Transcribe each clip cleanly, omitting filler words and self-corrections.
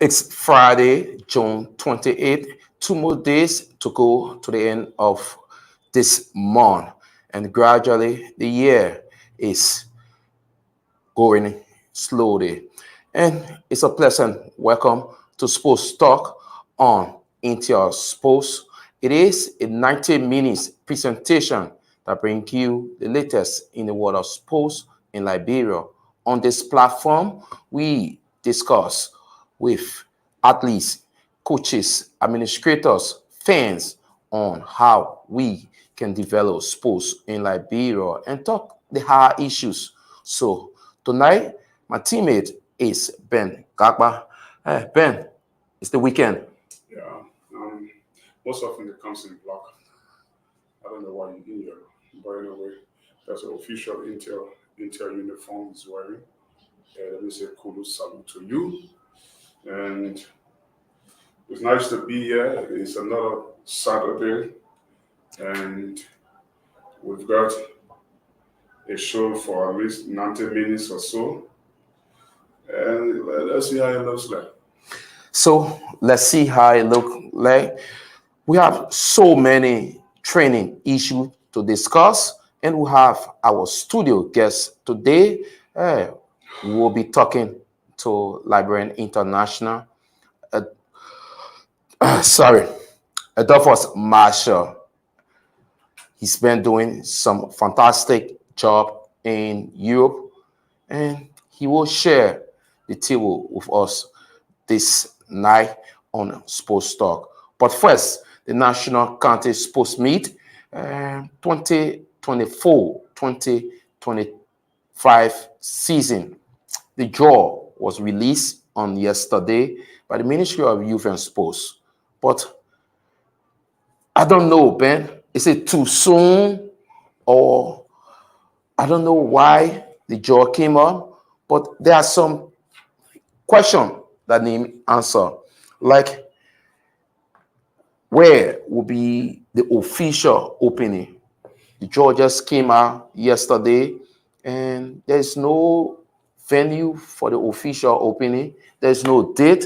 It's Friday, June 28th. 2 more days to go to the end of this month. And gradually, the year is going slowly. And it's a pleasant welcome to Sports Talk on Intel Sports. It is a 90 minutes presentation that brings you the latest in the world of sports in Liberia. On this platform, we discuss with athletes, coaches, administrators, fans on how we can develop sports in Liberia and talk the hard issues. So tonight, my teammate is Ben Gagba. Ben, it's the weekend. Yeah, most often it comes in black. I don't know why you in here, but anyway, that's an official Intel uniform he's wearing. Let me say kudos salute to you, and it's nice to be here. It's another Saturday, and we've got a show for at least 90 minutes or so, and let's see how it looks like. So let's see how it look like. We have so many training issues to discuss, and we have our studio guest today. We will be talking to Liberian International. Sorry, Adolphus Marshall. He's been doing some fantastic job in Europe, and he will share the table with us this night on Sports Talk. But first, the National County Sports Meet 2024-2025 season. The draw was released on yesterday by the Ministry of Youth and Sports. But I don't know, Ben. Is it too soon? Or I don't know why the draw came up. But there are some questions that need answer. Like, where will be the official opening? The draw just came out yesterday, and there's no venue for the official opening. There's no date,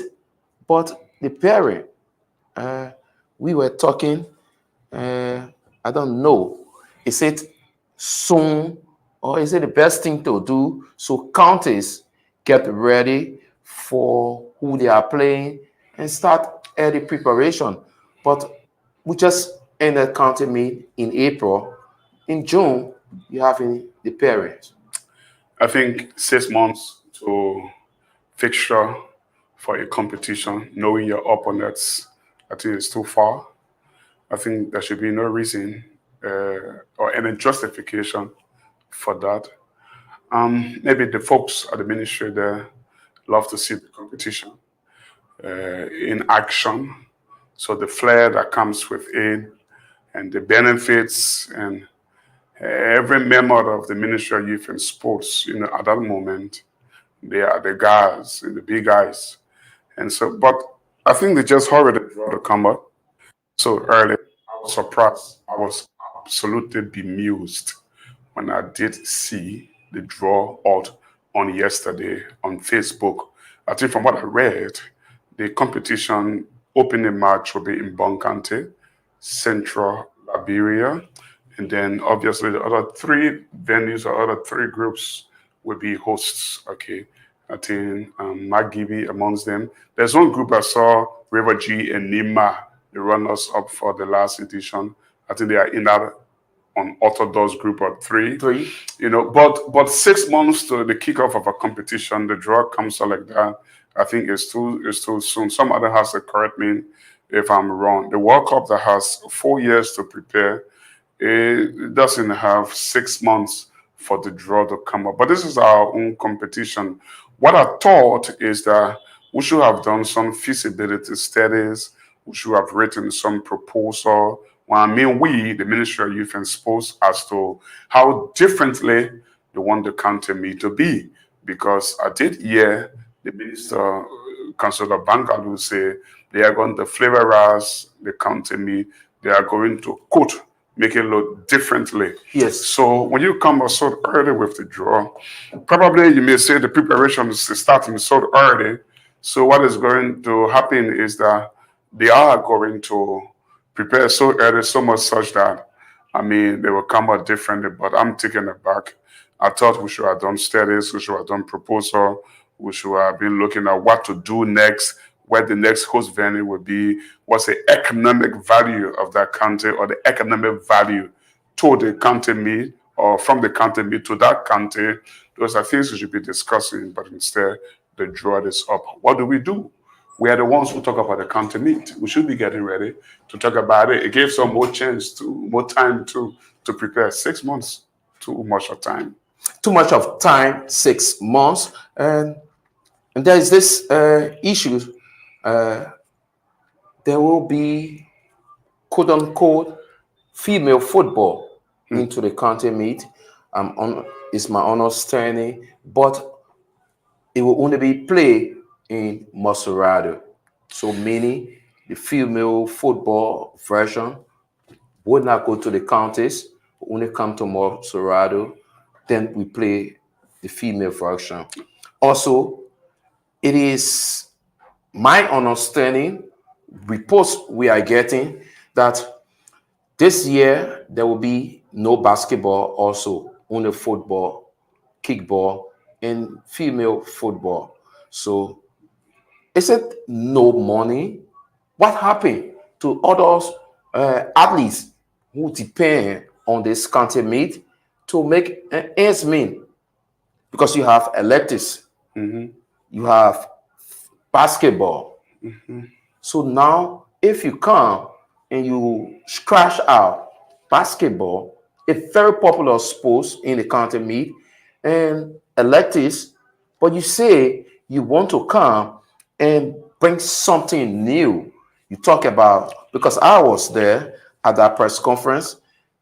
but the parent, we were talking, I don't know, is it soon or is it the best thing to do so counties get ready for who they are playing and start early preparation? But we just ended county meet in April. In June, you have the parents. I think 6 months to fixture for a competition, knowing your opponents, I think it's too far. I think there should be no reason or any justification for that. Maybe the folks at the ministry there love to see the competition in action. So the flair that comes with it and the benefits and every member of the Ministry of Youth and Sports, at that moment, they are the guys, the big guys. And so, but I think they just hurried the draw to come up so early. I was surprised. I was absolutely bemused when I did see the draw out on yesterday on Facebook. I think from what I read, the competition opening match will be in Bonkante, Central Liberia, and then obviously the other three venues or other three groups will be hosts. Okay, I think Magibi amongst them. There's one group I saw, River G and Nima, the runners up for the last edition. I think they are in that unorthodox group of three. But 6 months to the kickoff of a competition, the draw comes out like that. I think it's too soon. Some other has to correct me if I'm wrong. The World Cup that has 4 years to prepare, it doesn't have 6 months for the draw to come up. But this is our own competition. What I thought is that we should have done some feasibility studies. We should have written some proposal. Well, I mean, we, the Ministry of Youth and Sports, as to how differently they want the county meet to be. Because I did hear the Minister, Councillor Bangalu, say they are going to flavorize the county meet. They are going to, quote, make it look differently. Yes. So when you come so early with the draw, probably you may say the preparation is starting so early. So what is going to happen is that they are going to prepare so early, so much such that, I mean, they will come out differently, but I'm taking it back. I thought we should have done studies, we should have done proposal, we should have been looking at what to do next, where the next host venue will be, what's the economic value of that county or the economic value to the county meet or from the county meet to that county. Those are things we should be discussing, but instead they draw this up. What do? We are the ones who talk about the county meet. We should be getting ready to talk about it. It gives some more chance more time to prepare. 6 months, too much of time. Too much of time, 6 months, and there is this issue. There will be quote unquote female football into the county meet. It's my understanding, but it will only be played in Maserado. So meaning the female football version would not go to the counties, only come to Maserado. Then we play the female version. Also, it is my understanding, reports we are getting, that this year there will be no basketball, also only football, kickball, and female football. So is it no money? What happened to others athletes who depend on this county meet to make ends meet? Because you have electives, you have basketball. So now, if you come and you scratch out basketball, a very popular sport in the county meet, and electives, but you say you want to come and bring something new. You talk about, because I was there at that press conference,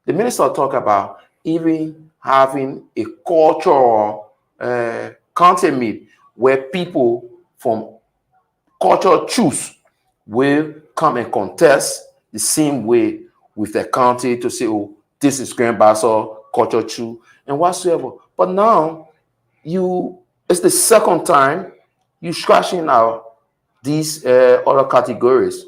the minister talked about even having a cultural county meet where people from culture choose will come and contest the same way with the county to say, oh, this is Grand Bassa, culture choose, and whatsoever. But now it's the second time you scratching out these other categories.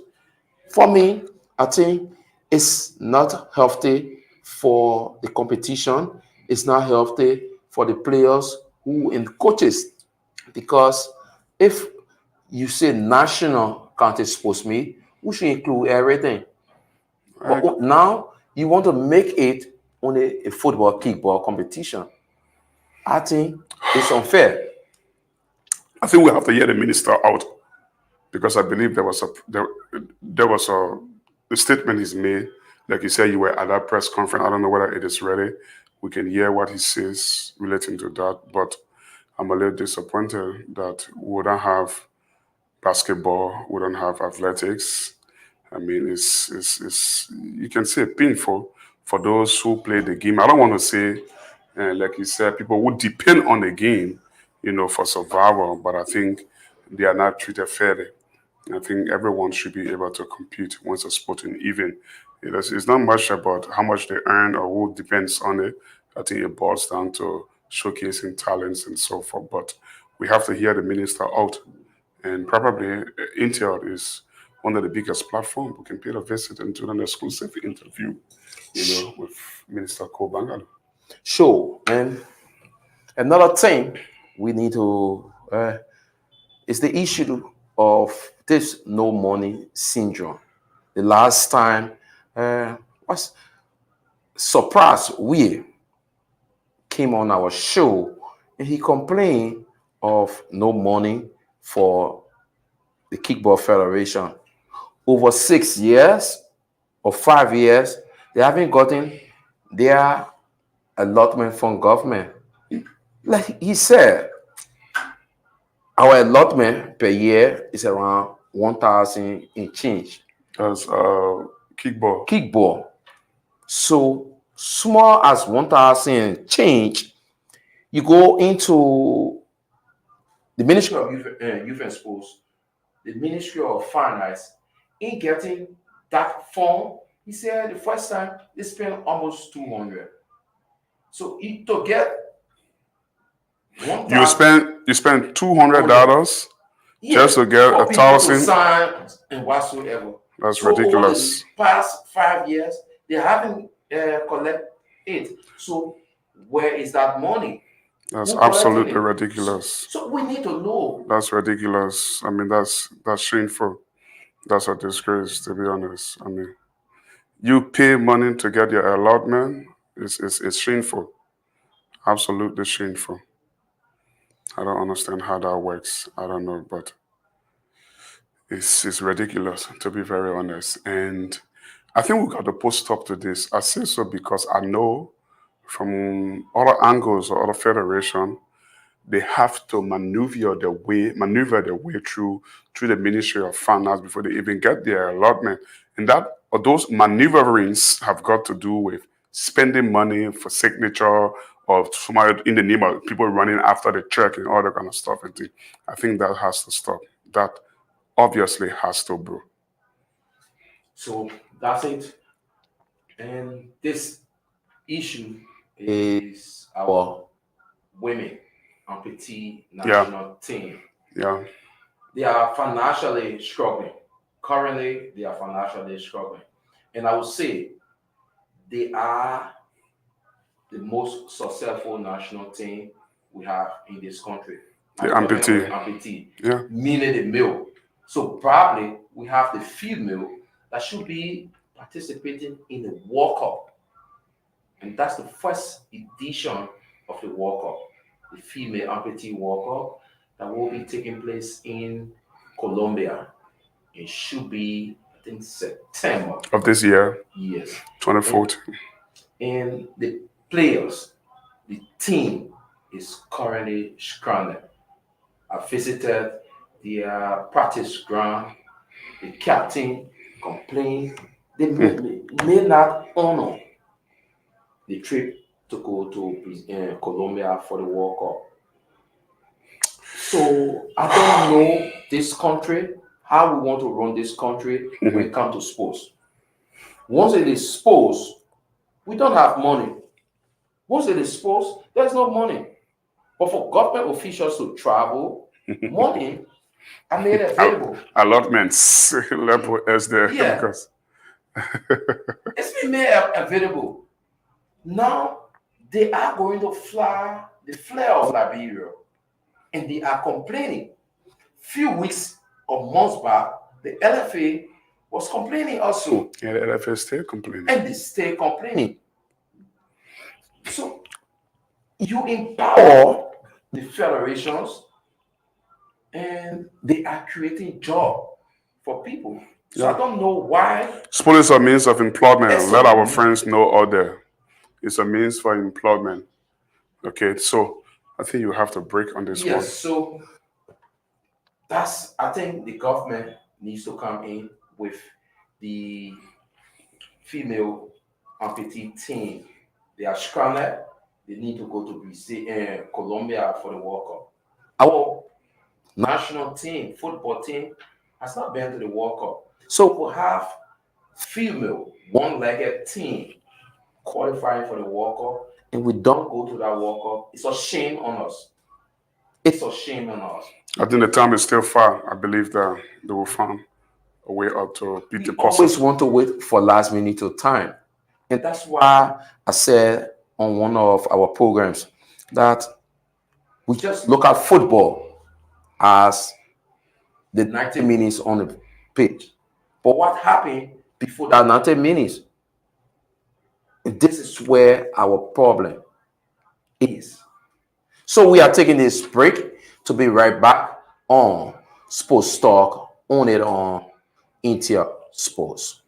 For me, I think it's not healthy for the competition. It's not healthy for the players who and coaches, because if you say national county sports meet, we should include everything. But now you want to make it only a football, kickball competition. I think it's unfair. I think we have to hear the minister out, because I believe there was the statement he's made. Like you said, you were at that press conference. I don't know whether it is ready. We can hear what he says relating to that, but I'm a little disappointed that we don't have basketball, we don't have athletics. I mean, it's you can say painful for those who play the game. I don't want to say, like you said, people who depend on the game, for survival, but I think they are not treated fairly. I think everyone should be able to compete once a sporting event. It's not much about how much they earn or who depends on it. I think it boils down to showcasing talents and so forth. But we have to hear the minister out. And probably Intel is one of the biggest platforms. We can pay a visit and do an exclusive interview, with Minister Kobangalo. Sure. And another thing we need to is the issue of this no money syndrome. The last time was surprised we came on our show and he complained of no money for the Kickball Federation. Over 6 years or 5 years, they haven't gotten their allotment from government. Like he said, our allotment per year is around 1,000 in change. That's kickball. Kickball. So small as 1,000 change, you go into the Ministry of Youth and Sports, the Ministry of Finance, in getting that form. He said the first time they spent almost 200. So to get 1,000, You spend $200 Just to get for a people to thousand, sign and whatsoever. that's So over ridiculous. the past 5 years, they haven't collect it. So where is that money? That's Who collecting absolutely it? ridiculous. So we need to know. That's ridiculous. I mean, that's shameful. That's a disgrace, to be honest. I mean, you pay money to get your allotment. It's shameful. Absolutely shameful. I don't understand how that works. I don't know, but it's ridiculous, to be very honest. And I think we got to put stop to this. I say so because I know from other angles or other federation, they have to maneuver their way through the Ministry of Finance before they even get their allotment. And that or those maneuverings have got to do with spending money for signature or somebody in the name of people running after the check and all that kind of stuff. And thing. I think that has to stop. That obviously has to, bro. So that's it. And this issue is our women amputee national team. Yeah. They are financially struggling. Currently, they are financially struggling. And I would say they are the most successful national team we have in this country. The amputee. Amputee. Yeah. Meaning the male. So probably we have the female that should be participating in the World Cup. And that's the first edition of the World Cup, the female amputee World Cup that will be taking place in Colombia. It should be, I think, September of this year. Yes. 2014. And the players, the team is currently scrambling. I visited the practice ground. The captain complained they may not honor the trip to go to Colombia for the World Cup. So I don't know this country, how we want to run this country when it comes to sports. Once it is sports, we don't have money. Once it is sports, there's no money. But for government officials to travel, money are made available. Allotments level as there. Yeah. Because It's been made available. Now they are going to fly the flag of Liberia, and they are complaining. Few weeks or months back, the LFA was complaining also. Yeah, the LFA is still complaining. And they stay complaining. So you empower the federations and they are creating jobs for people. So Yeah. I don't know why. Sport is a means of employment. It's Let a- our friends know out there. It's a means for employment. Okay, so I think you have to break on this Yes, so I think the government needs to come in with the female amputee team. They are scrambling. They need to go to Brazil, Colombia for the World Cup. Our national team, football team, has not been to the World Cup. So we'll have female one-legged team qualifying for the World Cup, and we don't go to that World Cup. It's a shame on us. It's a shame on us. one. I think the time is still far. I believe that they will find a way up to beat the We always possible. want to wait for last minute of time. And that's why I said on one of our programs that we just look at football as the 90 minutes on the pitch. But what happened before that 90 minutes? And this is where our problem is. So we are taking this break to be right back on Sports Talk, on it on Intia Sports.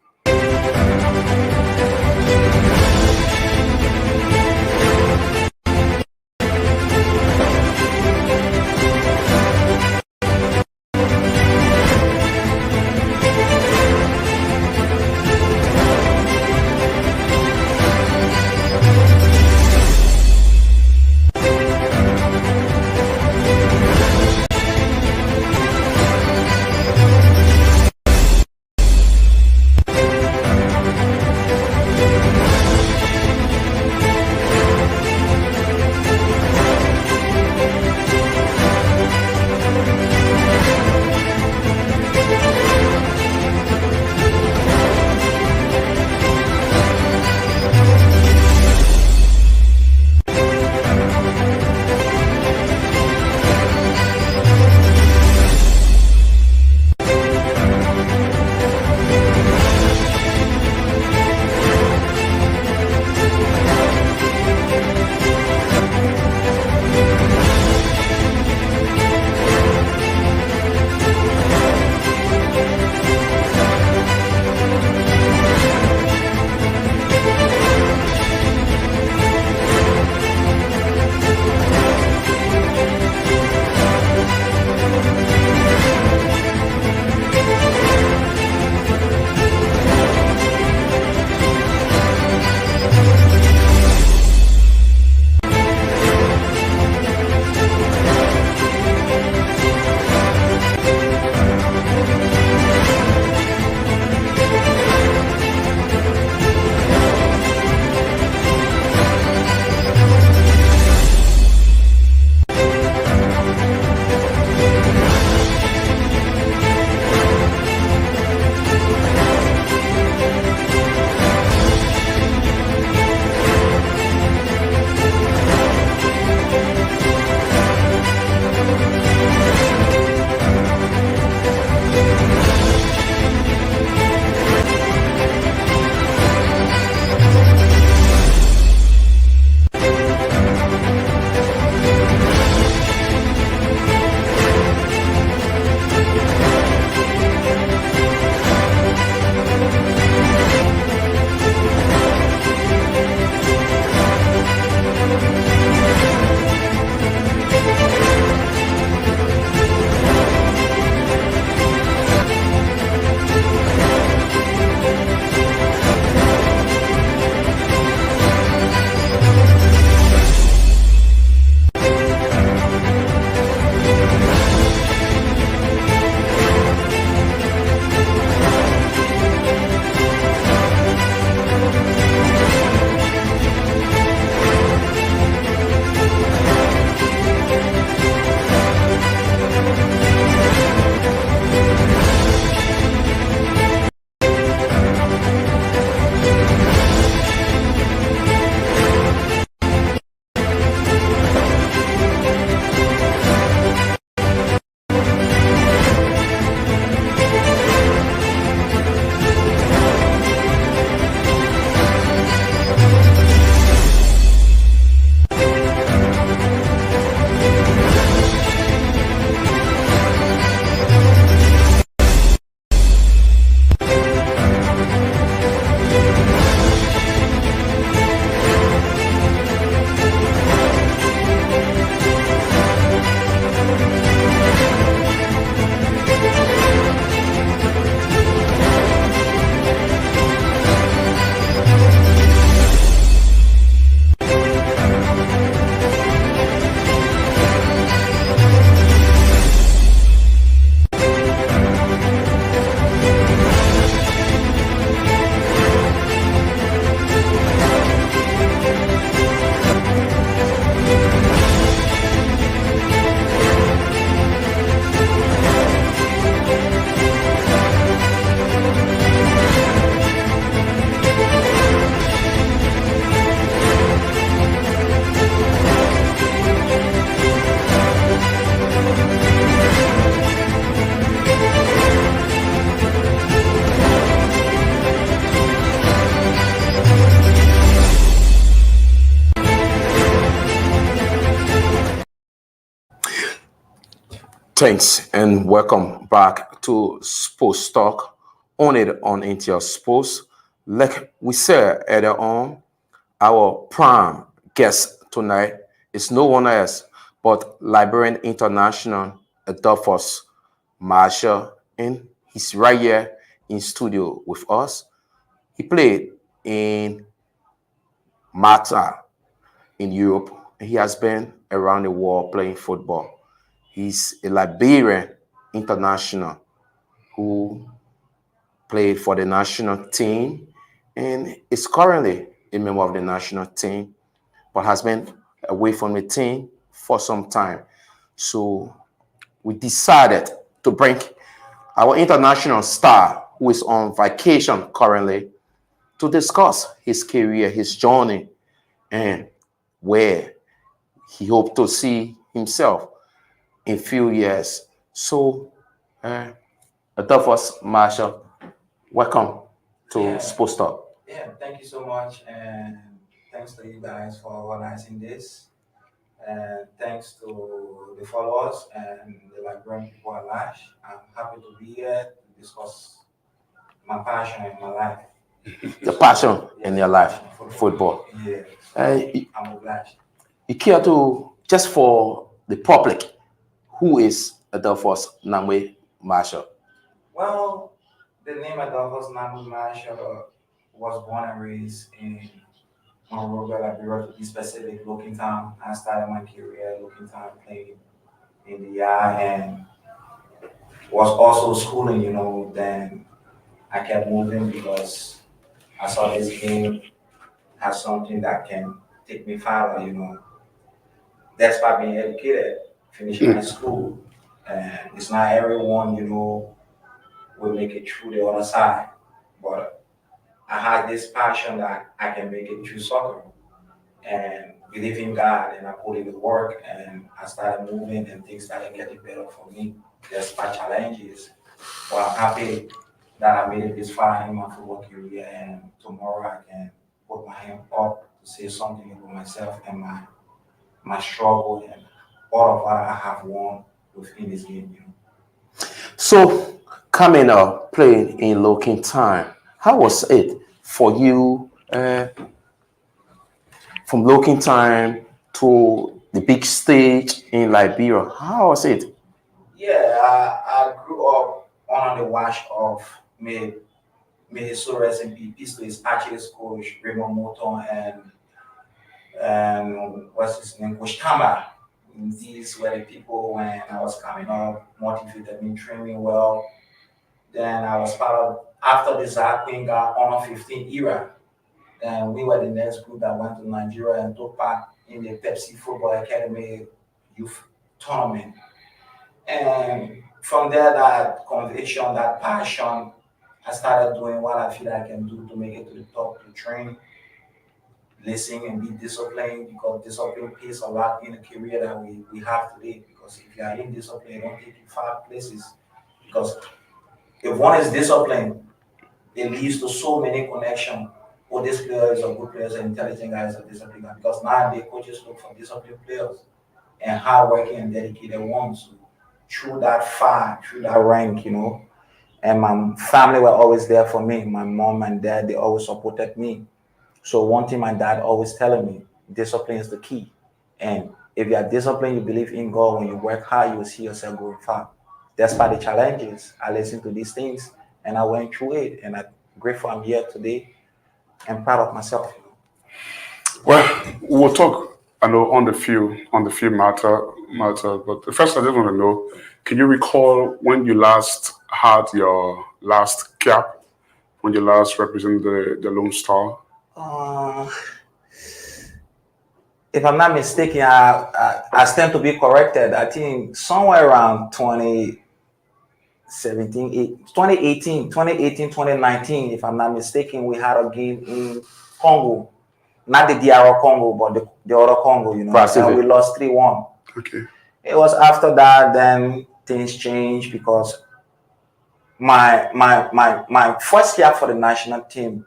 Thanks and welcome back to Sports Talk, on it on Intel Sports. Like we said earlier on, our prime guest tonight is no one else but Liberian International Adolphus Marshall, and he's right here in studio with us. He played in Malta in Europe. He has been around the world playing football. He's a Liberian international who played for the national team and is currently a member of the national team, but has been away from the team for some time. So we decided to bring our international star, who is on vacation currently, to discuss his career, his journey, and where he hoped to see himself in few years. So, Adolphus Marshall, welcome to Sports Talk. Yeah, thank you so much, and thanks to you guys for organizing this, and thanks to the followers and the Liberian people at large. I'm happy to be here to discuss my passion in my life. The passion in your life, Football. football. Yeah, I'm obliged. You care to, just for the public, who is Adolphus Namwe Marshall? Well, the name Adolphus Namu Marshall was born and raised in Monrovia, Liberia, to be specific, Looking Town. I started my career at Looking Town playing in the eye and was also schooling, then I kept moving because I saw this game as something that can take me farther, Despite being educated, finishing high school. And it's not everyone, will make it through the other side. But I had this passion that I can make it through soccer and believe in God and I put in the work and I started moving and things started getting better for me despite challenges. But I'm happy that I made it this far in my football career and tomorrow I can put my hand up to say something about myself and my struggle and all of what I have won within this game. So, coming up, playing in Looking Time, how was it for you from Looking Time to the big stage in Liberia? How was it? Yeah, I grew up under the watch of Minnesota S&P, to his Achilles coach Raymond Moton and what's his name, Coach Tamba. These were the people when I was coming up, motivated me, trained me well. Then I was part of after the Zach Quinga Honor 15 era. And we were the next group that went to Nigeria and took part in the Pepsi Football Academy youth tournament. And from there, that conviction, that passion, I started doing what I feel I can do to make it to the top, to train, listen, and be disciplined because discipline pays a lot in the career that we have today. Because if you are in discipline, it don't take you far places. Because if one is disciplined, it leads to so many connections. Oh, this player is a good player, an intelligent guy, is a disciplined guy. Because nowadays, coaches look for disciplined players and hardworking and dedicated ones. Through that far, through that rank, And my family were always there for me. My mom and dad, they always supported me. So one thing my dad always telling me, discipline is the key. And if you are disciplined, you believe in God, when you work hard, you will see yourself going far. Despite the challenges, I listened to these things and I went through it. And I'm grateful I'm here today and proud of myself. Well, we'll talk, I know, on the field matter. But first, I just want to know, can you recall when you last had your last cap, when you last represented the Lone Star? If I'm not mistaken, I stand to be corrected. I think somewhere around 2018, 2019, if I'm not mistaken, we had a game in Congo. Not the DR Congo, but the other Congo, and we lost 3-1. Okay. It was after that, then things changed because my first year for the national team,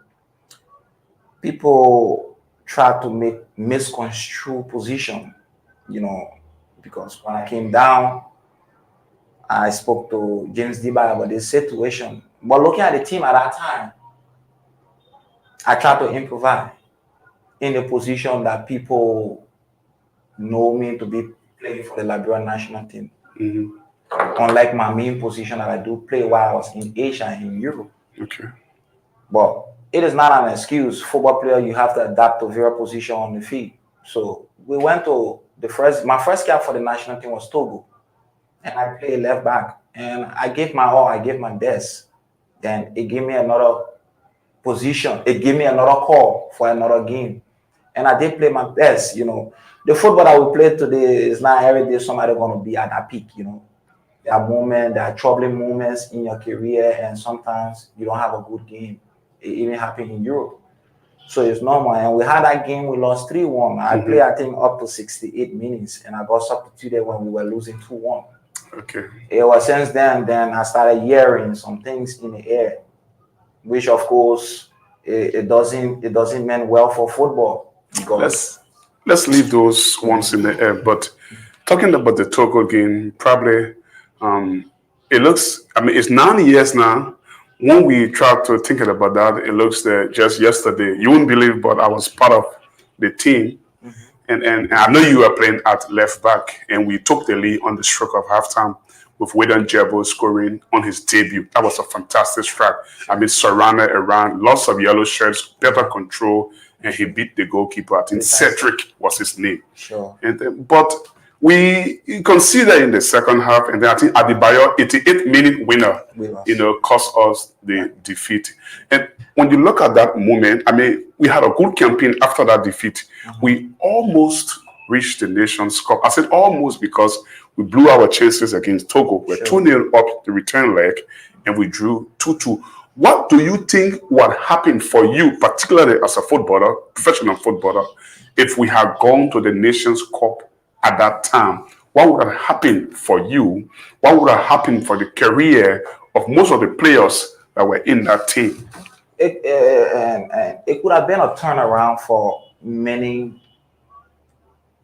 people try to make misconstrue position, because when I came down, I spoke to James Diba about this situation. But looking at the team at that time, I tried to improvise in a position that people know me to be playing for the Liberian national team. Unlike my main position that I do play while I was in Asia and in Europe. Okay. But it is not an excuse. Football player, you have to adapt to various position on the field. So we went to my first cap for the national team was Togo. And I played left back. And I gave my all, I gave my best. Then it gave me another position. It gave me another call for another game. And I did play my best, you know. The football that we play today is not every day somebody gonna be at that peak, you know. There are troubling moments in your career, and sometimes you don't have a good game. It even happened in Europe. So it's normal. And we had that game, we lost 3-1. I played, I think, up to 68 minutes, and I got substituted when we were losing 2-1. Okay. It was since then I started hearing some things in the air, which of course it doesn't mean well for football. Because Let's leave those ones in the air. But talking about the Togo game, probably it looks, I mean, it's 9 years now. When we tried to think about that, it looks that just yesterday, you wouldn't believe, but I was part of the team. And I know you were playing at left back, and we took the lead on the stroke of halftime with Wedan Jebo scoring on his debut. That was a fantastic strike. I mean, surrounded around, lots of yellow shirts, better control, and he beat the goalkeeper. I think Cedric was his name. Sure. But we consider in the second half, and then I think Adebayo, 88-minute winner, cost us the defeat. And when you look at that moment, I mean, we had a good campaign after that defeat. We almost reached the Nations Cup. I said almost because we blew our chances against Togo. We're 2-0 up the return leg, and we drew 2-2. What do you think would happen for you, particularly as a footballer, professional footballer, if we had gone to the Nations Cup at that time? What would have happened for you? What would have happened for the career of most of the players that were in that team? It could have been a turnaround for many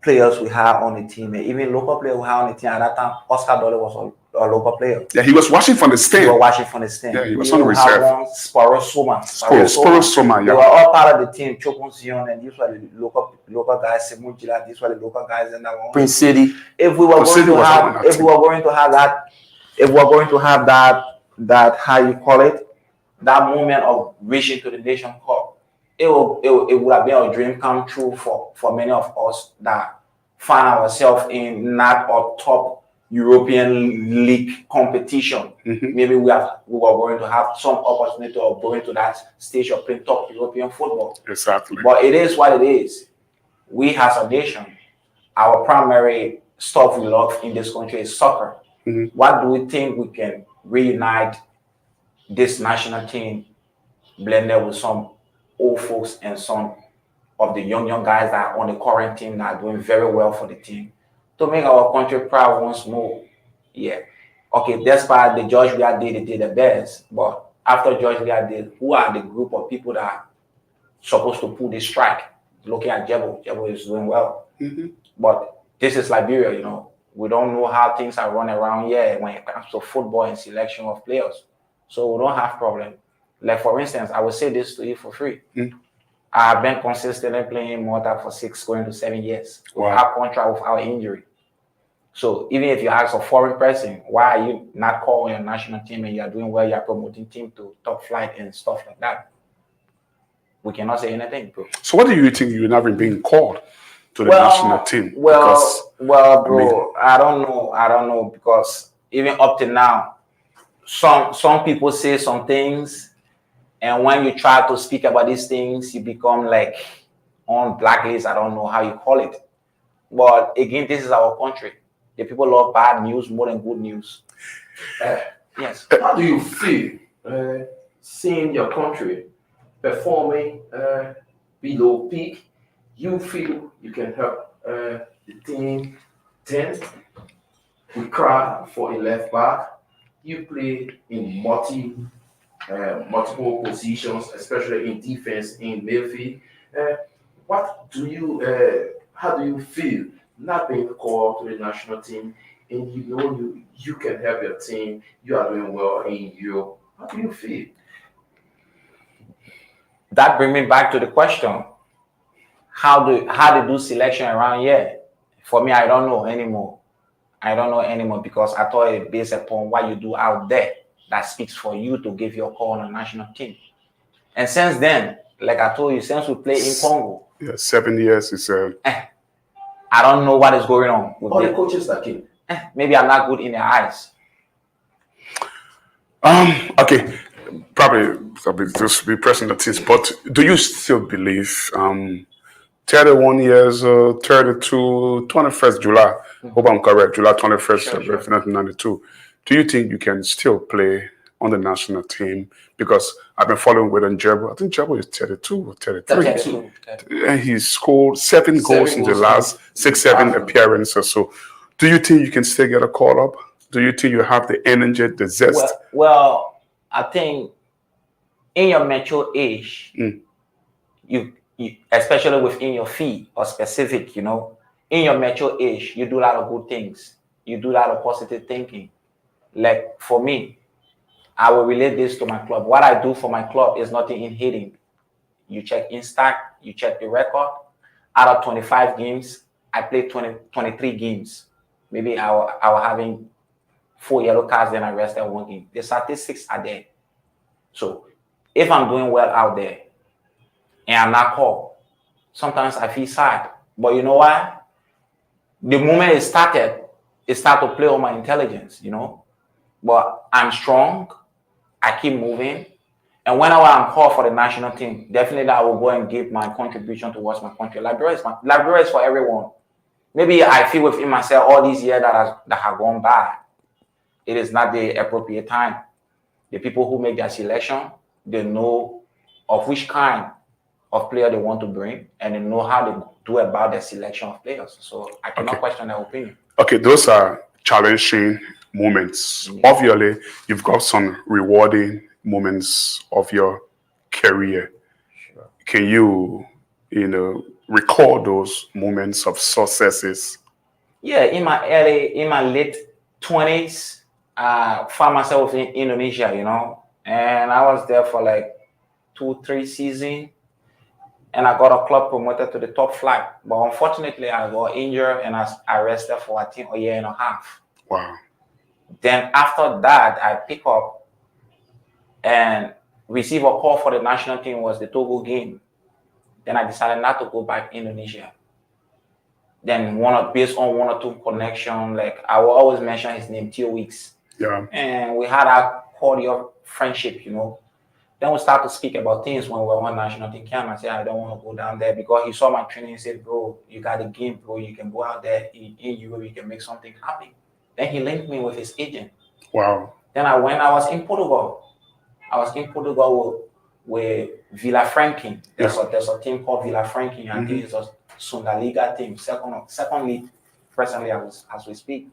players we had on the team, and even local players we had on the team. At that time, Oscar Dolly was a local player. Yeah, he was watching from the stand. He was watching from the stand. Yeah, he was on reserve. Sparo Soma, yeah. They were all part of the team. Chokun Sion, and these were the local guys. Semujila, these were the local guys in that one. Prince City. If we were going to have that, how you call it, that moment of reaching to the Nation Cup, it would have been a dream come true for many of us that find ourselves in not a top European League competition. Maybe we were going to have some opportunity of going to that stage of playing top European football. Exactly. But it is what it is. We as a nation, our primary stuff we love in this country is soccer. What do we think we can reunite this national team blended with some old folks and some of the young guys that are on the current team that are doing very well for the team to make our country proud once more? Yeah. Okay, despite the George Weah did the best, but after George Weah did, who are the group of people that are supposed to pull this strike? Looking at Jebo is doing well. But this is Liberia, you know. We don't know how things are run around here when it comes to football and selection of players. So we don't have problem. Like, for instance, I will say this to you for free. I've been consistently playing Malta for 6 going to 7 years. Wow. Without contract, without injury. So even if you ask a foreign person, why are you not calling your national team and you are doing well, you are promoting team to top flight and stuff like that? We cannot say anything, bro. So what do you think you're never being called to the national team? Well, bro, I don't know, because even up to now, some people say some things, and when you try to speak about these things, you become like on blacklist. I don't know how you call it. But again, this is our country. The people love bad news more than good news. Yes. How do you feel seeing your country performing below peak? You feel you can help the team. Then we cry for a left back. You play in multiple positions, especially in defense, in midfield. How do you feel not being called to the national team and you know you can help your team, you are doing well in Europe. How do you feel? That brings me back to the question: how they do selection around here? For me, I don't know anymore. I don't know anymore because I thought it based upon what you do out there that speaks for you to give your call on a national team. And since then, like I told you, since we play in Congo, Yeah, 7 years is I don't know what is going on with All the them. coaches that came. Maybe I'm not good in their eyes. okay. Probably just be pressing the things, but do you still believe 31 years, 32, 21st July, hope I'm correct, July 21st, Sure. 1992. Do you think you can still play on the national team? Because I've been following with Njebo. I think Njebo is 32 or 33. 32. And he scored seven goals in the goals last in 6-7 Africa. appearances or so. Do you think you can still get a call up? Do you think you have the energy, the zest? Well, I think in your mature age, you especially within your field or specific, in your mature age, you do a lot of good things. You do a lot of positive thinking. Like for me, I will relate this to my club. What I do for my club is nothing in hitting. You check Instac, you check the record. Out of 25 games, I played 23 games. Maybe I was having 4 yellow cards, then I rested 1 game. The statistics are there. So if I'm doing well out there and I'm not called, sometimes I feel sad. But you know why? The moment it started to play on my intelligence, But I'm strong. I keep moving. And whenever I'm called for the national team, definitely I will go and give my contribution towards my country. Liberia is for everyone. Maybe I feel within myself all these years that have gone by, it is not the appropriate time. The people who make their selection, they know of which kind of player they want to bring, and they know how they do about their selection of players. So I cannot question their opinion. Okay, those are challenging moments. Obviously, you've got some rewarding moments of your career. Sure. Can you, recall those moments of successes? Yeah, in my late 20s, I found myself in Indonesia, and I was there for like 2-3 seasons, and I got a club promoted to the top flight. But unfortunately, I got injured and I was arrested for I think a year and a half. Wow. Then after that, I pick up and receive a call for the national team. Was the Togo game. Then I decided not to go back to Indonesia. Then based on 1 or 2 connection, like I will always mention his name, Theo Weeks. Yeah. And we had a cordial friendship, Then we start to speak about things when we were on national team camp. I said, I don't want to go down there because he saw my training and said, bro, you got a game, bro. You can go out there in Europe, you can make something happen. Then he linked me with his agent. Wow. Then I was in Portugal. With Villa Franklin. There's a team called Villa Franklin. I think it's a Sundaliga team, second league presently as we speak.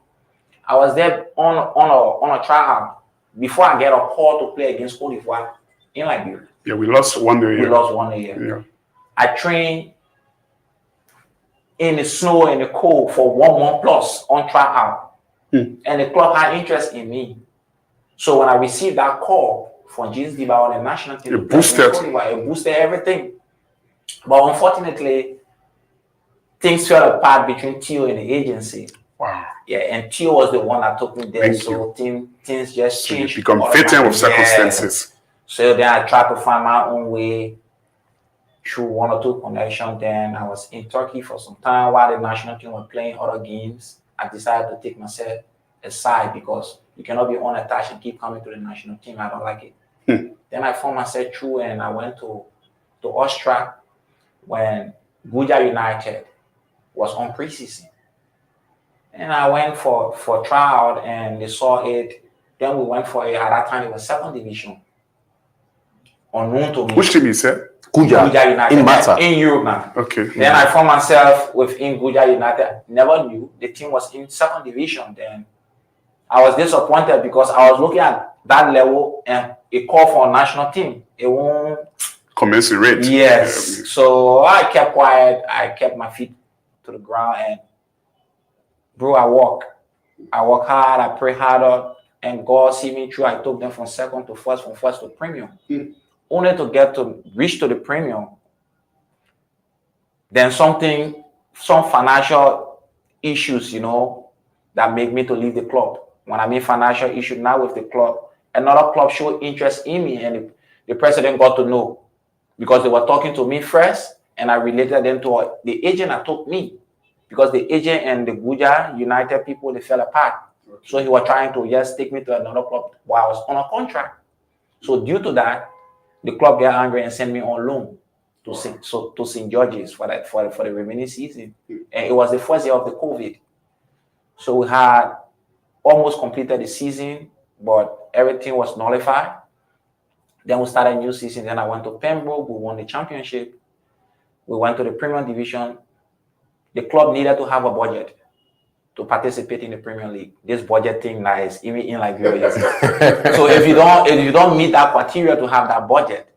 I was there on a tryout before I get a call to play against Cote d'Ivoire in Liberia. Yeah, we lost 1-0. We lost 1-0. Yeah. I trained in the snow and the cold for 1 month plus on tryout. And the club had interest in me. So when I received that call from Jeans Diva on the national team, it boosted everything. But unfortunately, things fell apart between Theo and the agency. Wow. Yeah, and Theo was the one that took me there. Things just changed. You become victim of circumstances. So then I tried to find my own way through 1 or 2 connections. Then I was in Turkey for some time while the national team were playing other games. I decided to take myself aside because you cannot be unattached and keep coming to the national team. I don't like it. Then I found myself through and I went to Austria when Guja United was on preseason. And I went for tryout and they saw it. Then we went for it. At that time, it was 2nd division. Unknown to me. Which team is it? Guja United. in Mata. In Europe now. Okay. Then I found myself within Guja United. Never knew the team was in 2nd division. Then I was disappointed because I was looking at that level and a call for a national team. It won't commensurate. Yes. So I kept quiet. I kept my feet to the ground and bro, I walk. I work hard, I pray harder, and God see me through. I took them from second to first, from first to premium. Only to get to reach to the premium. Then some financial issues, that make me to leave the club. When I mean financial issue now with the club, another club showed interest in me, and the president got to know because they were talking to me first, and I related them to the agent that took me, because the agent and the Guja United people, they fell apart. So he was trying to just take me to another club while I was on a contract. So due to that, the club got angry and sent me on loan to St. George's for the remaining season. And it was the first year of the COVID. So we had almost completed the season, but everything was nullified. Then we started a new season. Then I went to Pembroke. We won the championship. We went to the Premier Division. The club needed to have a budget to participate in the Premier League. This budget thing now is even in Liberia. So if you don't meet that criteria to have that budget,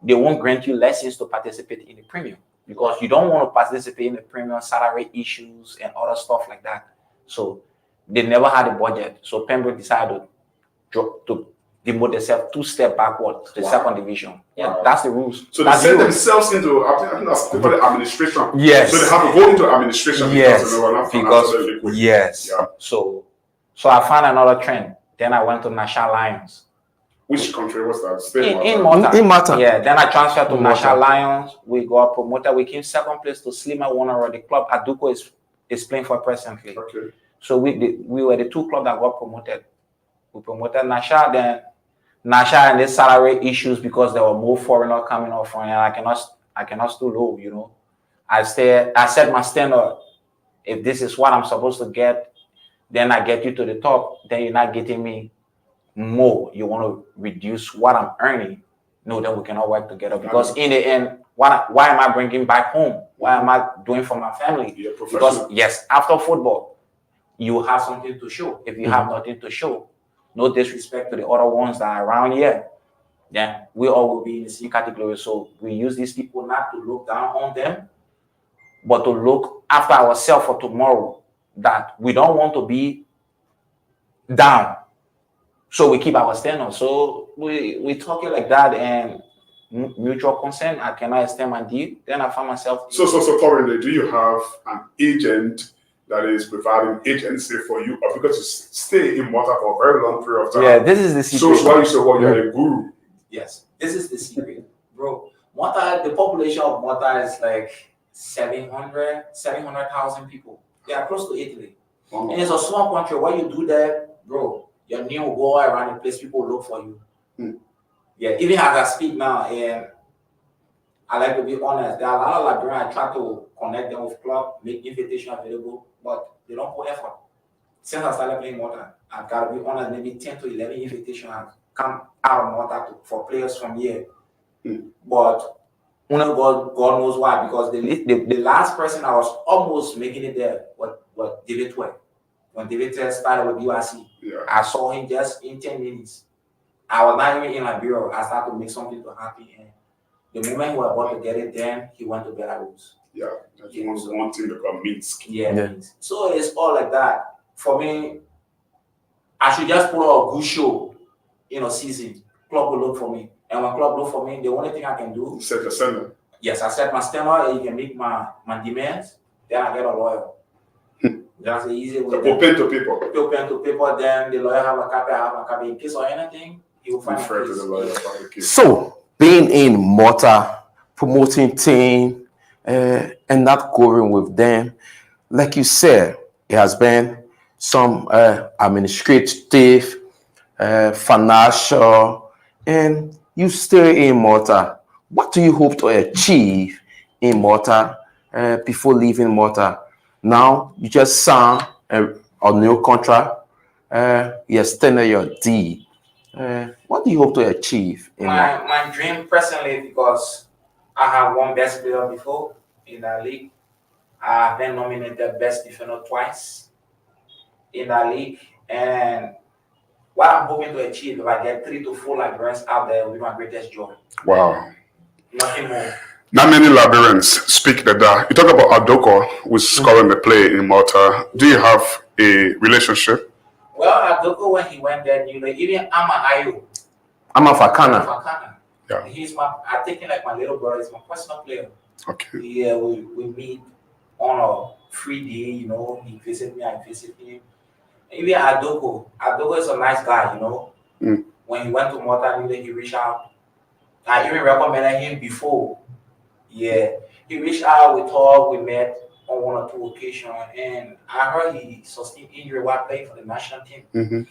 they won't grant you license to participate in the Premier, because you don't want to participate in the Premier, salary issues and other stuff like that. So they never had a budget. So Pembroke decided to demote themselves 2 steps backward to the second division. Yeah, that's the rules. So they set themselves into, I think that's called administration. Yes. So they have to go into administration yes. because yes. Yeah. So I found another trend. Then I went to National Lions. Which country was that? In Malta. In Malta. Yeah. Then I transferred to National Lions. We got promoted. We came second place to Sliema Wanara. The club Aduko is playing for presently. Okay. So we were the 2 clubs that got promoted. We promoted Nasha, then Nasha and the salary issues because there were more foreigners coming off, and I cannot stoop low, I set my standard. If this is what I'm supposed to get, then I get you to the top. Then you're not getting me more. You want to reduce what I'm earning. No, then we cannot work together, because in the end, why am I bringing back home? Why am I doing for my family? Because yes, after football, you have something to show. If you have nothing to show, no disrespect to the other ones that are around here, then we all will be in the same category. So we use these people not to look down on them, but to look after ourselves for tomorrow, that we don't want to be down. So we keep our standard. So we talk it like that, and mutual consent. I cannot extend my deal. Then I find myself. So currently, do you have an agent that is providing agency for you, or because you stay in Malta for a very long period of time? Yeah, this is the secret. So why you say, well, you're a guru? Yes, this is the secret, bro. Malta, the population of Malta is like 700,000 people. They are close to Italy. Oh. And it's a small country. When you do that, bro, your name will go around the place, people look for you. Yeah, even as I speak now, and I like to be honest, there are a lot of Liberians. I try to connect them with club, make invitation available, but they don't put effort. Since I started playing Malta, I've got to be honest, maybe 10 to 11 invitations have come out of Malta for players from here. But only God knows why, because the last person I was almost making it there was David Twe. When David Twe started with URC, I saw him just in 10 minutes. I was not even in Liberia. I started to make something to happen. And the moment he was about to get it, then he went to Belarus. Yeah, he wants one thing to become Minsk. Yeah. So it's all like that. For me, I should just put on a good show in a season. Club will look for me. And when club look for me, the only thing I can do. Set the standard. Yes, I set my standard, and you can make my demands. Then I get a lawyer. That's the easy way. Open to people. Open to people, then the lawyer have a copy, I have a copy. In case of anything, he will find refer to the lawyer. So, being in Malta, promoting team, and not going with them, like you said, it has been some administrative, financial, and you stay in Malta. What do you hope to achieve in Malta before leaving Malta? Now, you just signed a new contract. You extended your deal. What do you hope to achieve? My dream personally, because I have won best player before in that league. I have been nominated best defender twice in that league. And what I'm hoping to achieve, if I get 3 to 4 Liberians out there, will be my greatest joy. Wow. Nothing more. Not many Liberians speak like that. You talk about Adoko, who's scoring the play in Malta. Do you have a relationship? Well, Adoko, when he went there, you know, even Ama Ayo, I'm a Fakana. Fakana, Yeah. I take him like my little brother, he's my personal player. Okay. Yeah, we meet on a free day, you know, he visit me, I visit him. Even Adoko is a nice guy, you know. Mm. When he went to Malta, he reached out. I even recommended him before. Yeah, he reached out, we talked, we met on one or two occasions, and I heard he sustained injury while playing for the national team. Mm-hmm.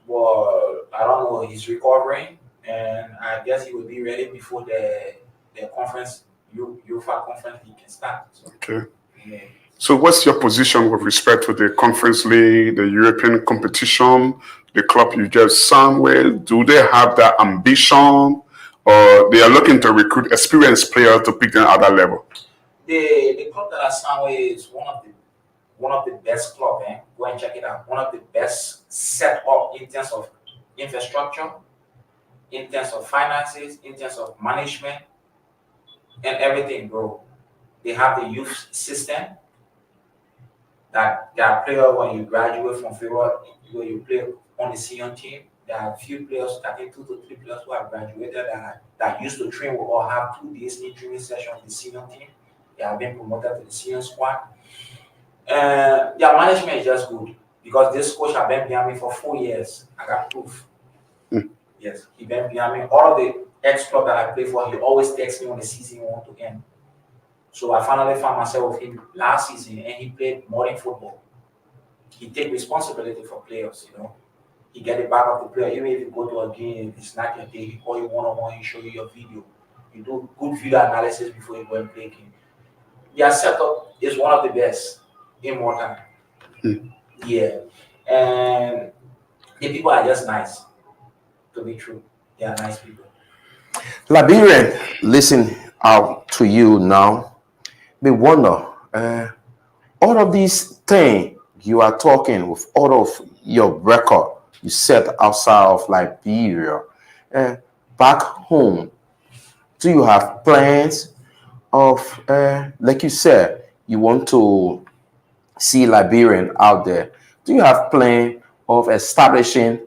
Well, I don't know, he's recovering, and I guess he will be ready before the conference, UEFA conference, he can start. So, Okay. yeah. So what's your position with respect to the Conference League, the European competition, the club you just signed with? Do they have that ambition, or they are looking to recruit experienced players to pick them at that level? The club that I signed with is one of the best club, eh? Go and check it out. One of the best set up in terms of infrastructure, in terms of finances, in terms of management, and everything, bro. They have the youth system that there are players when you graduate from February, when you play on the senior team. There are a few players, I think 2 to 3 players who have graduated that used to train with or have 2 days in training session with the senior team. They have been promoted to the senior squad. Their management is just good because this coach has been behind me for 4 years. I got proof. Mm. Yes, he been behind me. All of the ex-club that I play for, he always texts me when the season want to end. So I finally found myself with him last season, and he played modern football. He take responsibility for players, you know. He get the back of the player. Even if you go to a game, it's not your day, he call you one-on-one, he show you your video. You do good video analysis before you go and play game. Their setup is one of the best in Malta. Mm. Yeah. And the people are just nice, to be true. They are nice people. Liberian, listen out to you now. Me wonder, all of these things you are talking with, all of your record you set outside of Liberia, back home, do you have plans of, like you said, you want to see Liberian out there? Do you have plan of establishing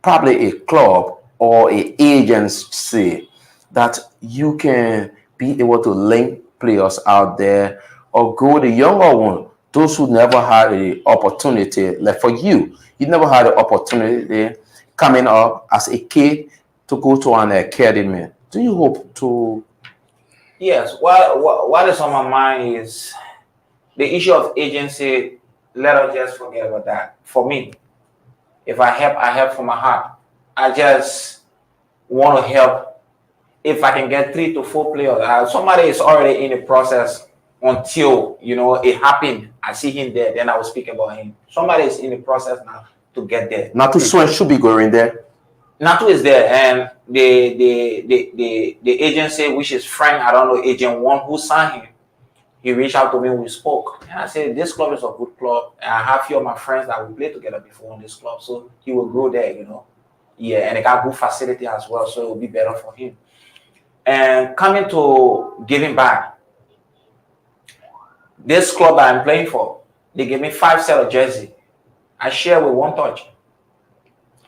probably a club or a agency that you can be able to link players out there or go the younger one, those who never had the opportunity, like for you, you never had the opportunity coming up as a kid to go to an academy. Do you hope to? Yes, what is on my mind is the issue of agency. Let us just forget about that. For me, if I help from my heart. I just want to help. If I can get 3 to 4 players, somebody is already in the process until it happened. I see him there, then I will speak about him. Somebody is in the process now to get there. Natu Swen should be going there. Natu is there, and the agency, which is Frank, I don't know, agent 1 who signed him. He reached out to me, we spoke. And I said, this club is a good club. And I have a few of my friends that we played together before in this club. So he will grow there, Yeah, and they got good facility as well, so it will be better for him. And coming to giving back, this club that I'm playing for, they gave me 5 sets of jersey. I share with One Touch.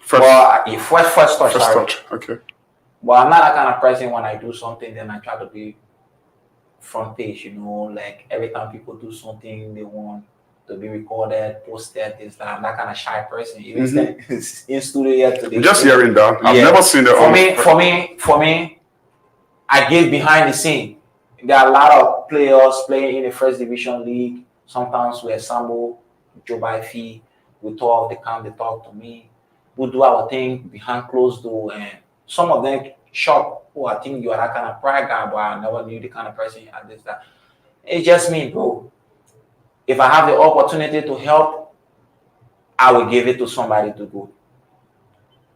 First touch. Okay. But I'm not that kind of person. When I do something, then I try to be front page, like every time people do something, they want to be recorded, posted, this, that. I'm that kind of shy person. Even in studio yet today. Just hearing that. I've never seen it. For me, I give behind the scene. There are a lot of players playing in the first division league. Sometimes we assemble, Joe Baifi, we talk, they come, they talk to me. We do our thing behind closed door, and some of them shock. Oh, I think you are that kind of pride guy, but I never knew the kind of person you are. This, that. It's just me, bro. If I have the opportunity to help, I will give it to somebody to go.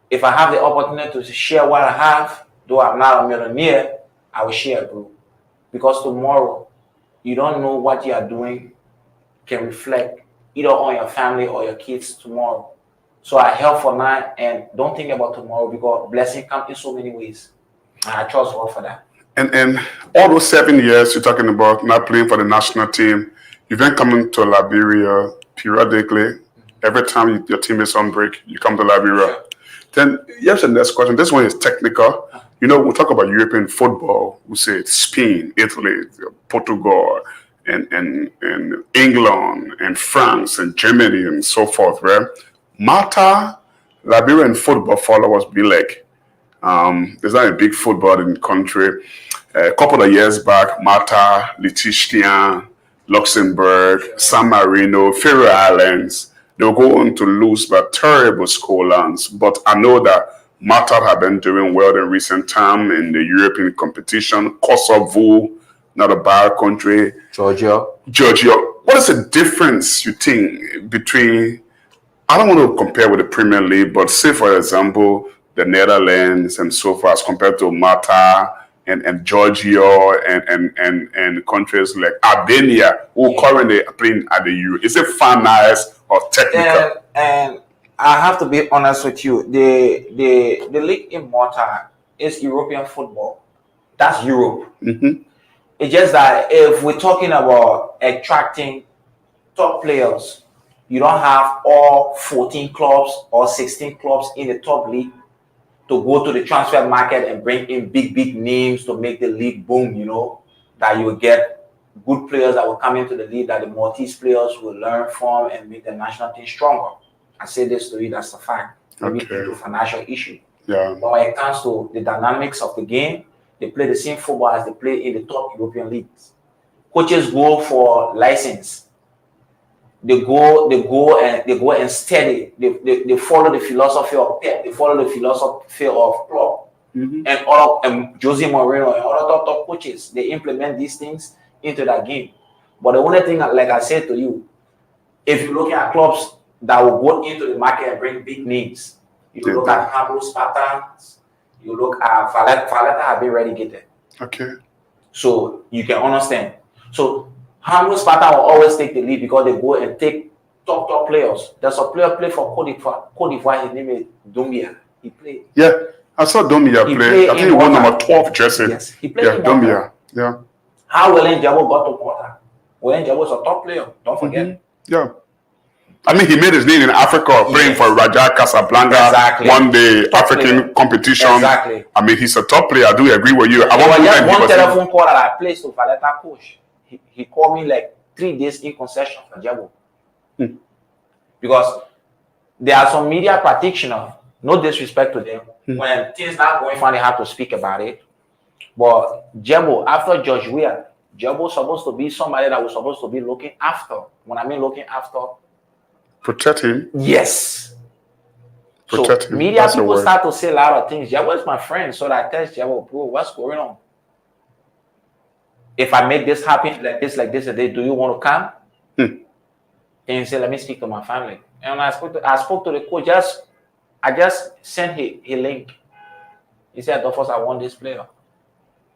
If I have the opportunity to share what I have, though I'm not a millionaire, I will share, bro. Because tomorrow, you don't know what you are doing can reflect either on your family or your kids tomorrow. So I help for now and don't think about tomorrow because blessing comes in so many ways. And I trust God for that. And all those 7 years you're talking about not playing for the national team, you've been coming to Liberia periodically Every time your team is on break, you come to Liberia. Sure. Then here's the next question. This one is technical. You know, we talk about European football. We say Spain, Italy, Portugal, and England, and France, and Germany, and so forth, right? Malta, Liberian football followers be like, there's not a big football in the country. A couple of years back, Malta, Liechtenstein, Luxembourg, San Marino, Faroe Islands, they were going to lose by terrible scorelines. But I know that Malta have been doing well in recent time in the European competition. Kosovo, not a bad country. Georgia. Georgia. What is the difference you think between, I don't want to compare with the Premier League, but say for example, the Netherlands and so forth as compared to Malta and Georgia and countries like Albania who currently are playing at the Euro? Is it finance or technical? And I have to be honest with you. The league in Malta is European football. That's Europe. Mm-hmm. It's just that if we're talking about attracting top players, you don't have all 14 clubs or 16 clubs in the top league to go to the transfer market and bring in big names to make the league boom, you know, that you will get good players that will come into the league that the Maltese players will learn from and make the national team stronger. I say this to you, that's a fact. Maybe Okay. due to financial issue. Yeah. But when it comes to the dynamics of the game, they play the same football as they play in the top European leagues. Coaches go for license. They go and study. They follow the philosophy of Pep. They follow the philosophy of Klopp Mm-hmm. and all Jose Mourinho and other top coaches. They implement these things into that game. But the only thing, like I said to you, if you look at clubs that will go into the market and bring big names, you look at Pablo Spartans, you look at Valletta have been relegated. Okay. So you can understand. So Hamburg Sparta will always take the lead because they go and take top players. There's a player play for Cote d'Ivoire. His name is Doumbia. He played. Yeah. I saw Domia He play. played I think in he won Malta. number 12 jersey. Yes, he played Yeah, in Malta. Domia. Yeah. How Wellen Jabo got to Malta? Wellen Jabo is a top player. Don't forget. Mm-hmm. Yeah. I mean, he made his name in Africa playing Yes. for Raja Casablanca, Exactly. won the Top African player. competition. Exactly. I mean, he's a top player. I do agree with you. There was to just thank one because he- telephone call that I placed to Valletta coach. He called me like 3 days in concession for Jabo. Because there are some media practitioners, no disrespect to them, when things not going fine, they have to speak about it. But Jabo, after George Weah, Jabo supposed to be somebody that was supposed to be looking after. When I mean looking after, protect him. yes. Protect So him. media That's the people word. start to say a lot of things. Jabo is my friend, so that I tell Jabo, bro, what's going on? If I make this happen like this today, do you want to come? And he said, let me speak to my family. And I spoke to the coach. I just sent a link. He said, of course, I want this player.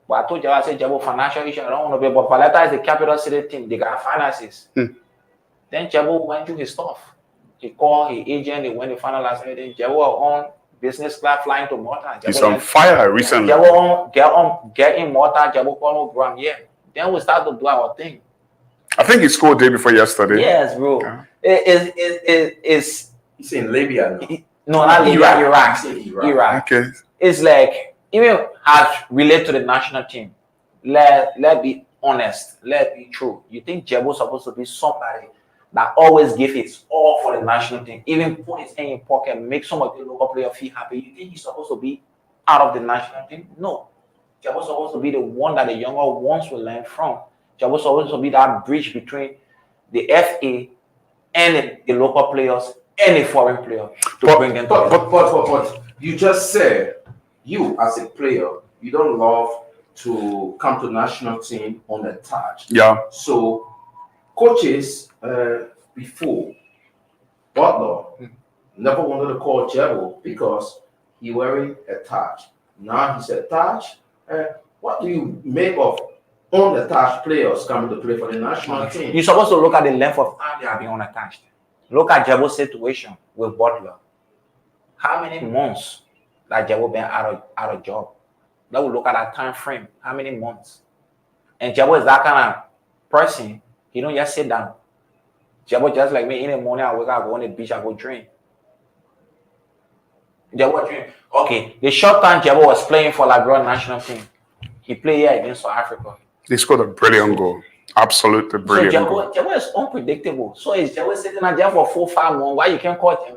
But I told you, I said, Jabo, financial issue, I don't want to be. But Valletta is the capital city team. They got finances. Then Jabo went through his stuff. He called his agent. They went to finalize everything. Jabo on business class flying to Malta. He's on fire recently. Jabo get in Malta. Jabo call Graham. Yeah. Then we start to do our thing. I think he scored day before yesterday. Yes, bro. Yeah. It's He's in Libya now. no, not Libya, Iraq. Iraq. Okay. It's like even as relate to the national team. Let be honest. Let be true. You think Jabo supposed to be somebody that always give his all for the national team, even put his hand in pocket, make some of the local player feel happy. You think he's supposed to be out of the national team? No. Jabo supposed to be the one that the younger ones will learn from. Jabo supposed to be that bridge between the FA and the local players and the foreign player to bring them together. But you just said you as a player, you don't love to come to national team unattached. Yeah. So coaches before Butler never wanted to call Jabo because he wearing attached. Now he's attached. What do you make of unattached players coming to play for the national team? You're supposed to look at the length of time they have been unattached. Look at Jabo's situation with Butler. How many months that Jabo been out of job? That will look at that time frame. How many months? And Jabo is that kind of person. He don't just sit down. Jabo just like me. In the morning, I wake up, I go on the beach, I go drink. Jabo drink. Okay, the short time Jabo was playing for Liberia national team, he played here against South Africa. He scored a brilliant goal. Absolutely brilliant goal. So Jabo is unpredictable. So is Jabo sitting at there for 4-5 months? Why you can't call him?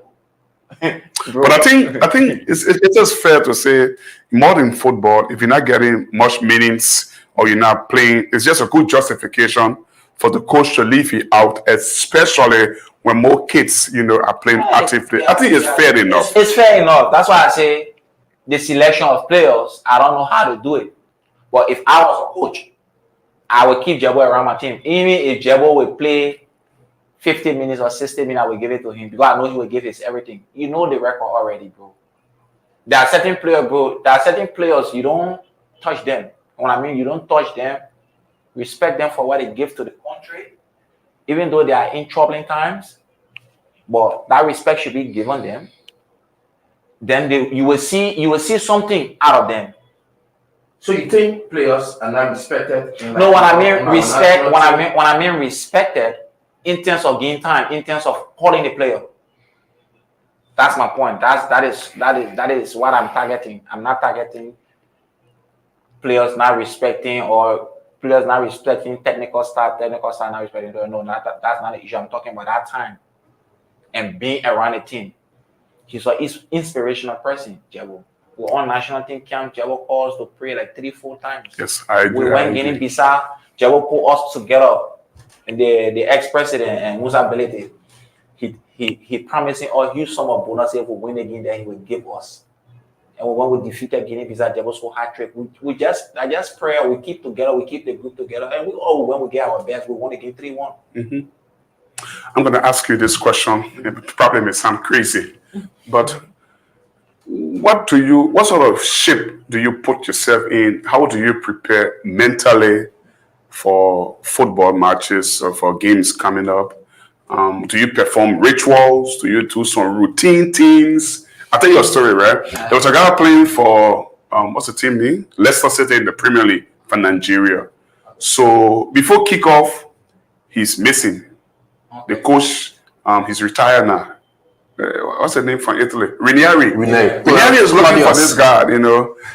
But I think it's just fair to say, modern football, if you're not getting much minutes or you're not playing, it's just a good justification for the coach to leave you out, especially when more kids, are playing actively. I think it's fair enough. It's fair enough. That's why I say the selection of players, I don't know how to do it. But if I was a coach, I would keep Jabo around my team. Even if Jabo would play 50 minutes or 60 minutes, I will give it to him because I know he will give his everything. You know the record already, bro. There are certain players, bro. There are certain players, you don't touch them. When I mean you don't touch them, respect them for what they give to the country, even though they are in troubling times. But that respect should be given them. Then you will see something out of them. So you think players are not respected? No, when I mean respect, when I mean respected, in terms of game time, in terms of calling the player. That's my point. That is what I'm targeting. I'm not targeting players not respecting or players not respecting technical staff not respecting. No, that's not the issue. I'm talking about that time and being around the team. He's an inspirational person, Jabo. We're on national team camp. Jabo calls to pray like 3-4 times. Yes, I agree. We went Guinea-Bissau. Jabo put us together. And the ex-president and Musa Belete, he promising us huge sum of bonus if we win again that he will give us. And when we defeated Guinea-Bissau, Jabo so hard trick. I just pray we keep together, we keep the group together, and when we get our best, we want to get 3-1. Mm-hmm. I'm going to ask you this question. It probably may sound crazy, but what sort of shape do you put yourself in? How do you prepare mentally for football matches or for games coming up? Do you perform rituals? Do you do some routine things? I'll tell you a story, right? There was a guy playing for, what's the team name? Leicester City in the Premier League for Nigeria. So before kickoff, he's missing. The coach, he's retired now. What's the name from Italy? Ranieri. Ranieri is looking for this guy,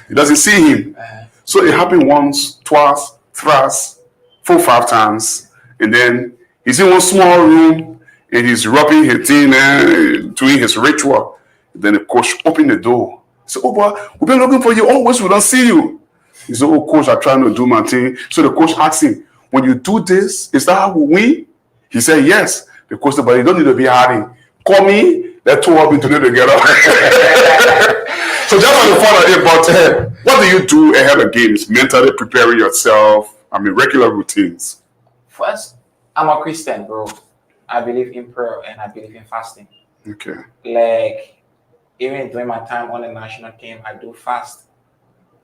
He doesn't see him. So it happened once, twice, thrice, 4-5 times. And then he's in one small room and he's rubbing his thing and doing his ritual. Then the coach opened the door. He said, "Oh, boy, we've been looking for you. Always we don't see you." He said, "Oh, coach, I'm trying to do my thing." So the coach asked him, "When you do this, is that how we win?" He said, "Yes." The coach said, "But you don't need to be hiding. Call me. Let's two up into it together." So just for the fun of it, but what do you do ahead of games? Mentally preparing yourself? Regular routines. First, I'm a Christian, bro. I believe in prayer and I believe in fasting. Okay. Like, even during my time on the national team, I do fast.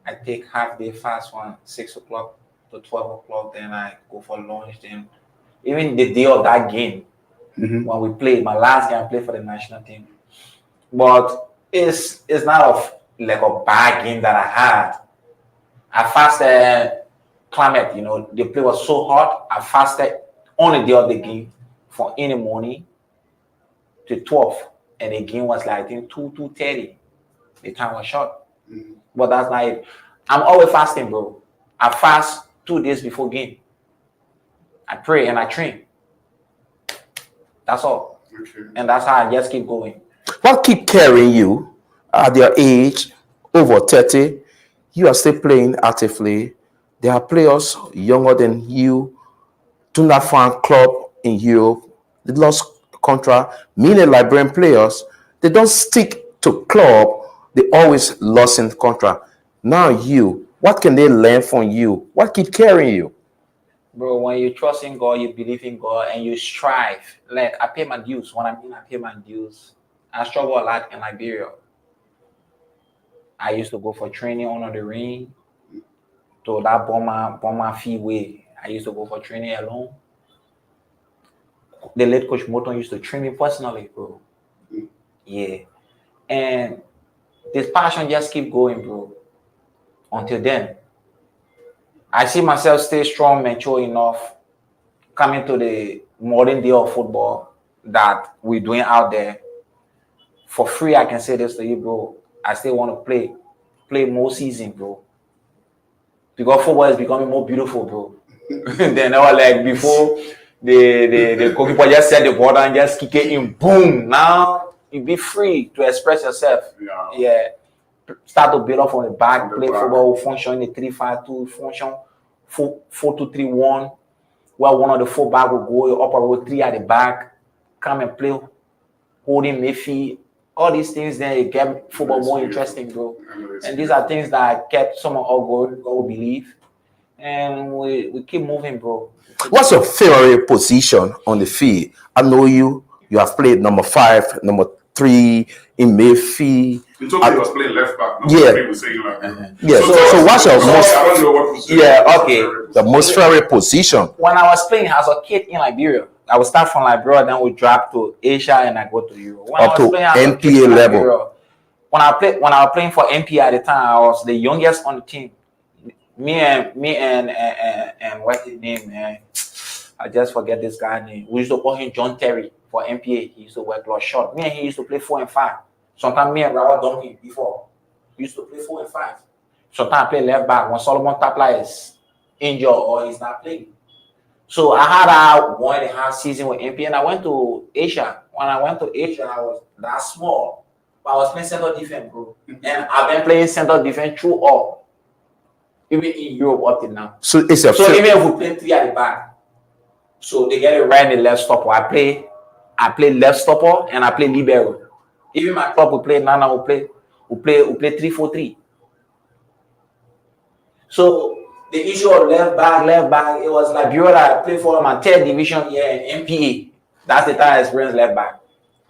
I take half-day fast from 6 o'clock to 12 o'clock. Then I go for lunch. Then even the day of that game, when we played, my last game I played for the national team. But it's not like a bad game that I had. I fasted climate, the play was so hot. I fasted on the day of the game from in the morning to 12. And the game was like, I think 2:30. The time was short. But that's not it. I'm always fasting, bro. I fast 2 days before game. I pray and I train. That's all. Okay. And that's how I just keep going. What keep carrying you at your age, over 30? You are still playing actively. There are players younger than you, do not find club in Europe. They lost contract. Many Liberian players, they don't stick to club. They always lost in contract. Now what can they learn from you? What keep carrying you? Bro, when you trust in God, you believe in God, and you strive. Like, I pay my dues. When I pay my dues, I struggle a lot in Liberia. I used to go for training under the ring to that Boma fee way. I used to go for training alone. The late Coach Moton used to train me personally, bro. Yeah. And this passion just keep going, bro. Until then, I see myself stay strong, mature enough, coming to the modern day of football that we're doing out there, for free, I can say this to you, bro. I still want to play more season, bro. Because football is becoming more beautiful, bro. Then I was like before the goalkeeper just set the ball and just kick it in, boom. Now you be free to express yourself. Yeah. Start to build up on the back, play football, function in the 3-5-2, function 4-2-3-1, where one of the full back will go up row 3 at the back, come and play holding midfield. All these things then it get football more interesting, bro. And these are things that kept some of our goal belief. And we keep moving, bro. What's your favorite position on the field? I know you have played number 5, number 3 in midfield. You told me he was playing left back. Yeah. People saying like, Yeah. So what's your most? I don't know what position. Yeah. Okay. The most favorite position? When I was playing as a kid in Liberia, I would start from Liberia, then we drop to Asia, and I go to Europe. When Up to NPA level. Liberia, when I was playing for NPA at the time, I was the youngest on the team. Me and what's his name, man? I just forget this guy's name. We used to call him John Terry for NPA. He used to wear gloss short. Me and he used to play 4 and 5. Sometimes me and Rawa Donkey before. We used to play 4 and 5. Sometimes I play left back when Solomon Tapla is injured or he's not playing. So I had a 1.5 season with NPA, and I went to Asia. When I went to Asia, I was that small, but I was playing center defense, bro. And I've been playing center defense through all, even in Europe up till now. So it's a So even if we play 3 at the back, so they get it right in the left stopper. I play left stopper and I play libero. Even my club will play now. We play 3-4-3. So the issue of left back, it was like Bureau that I played for my 3rd division here in MPA. That's the time I experienced left back.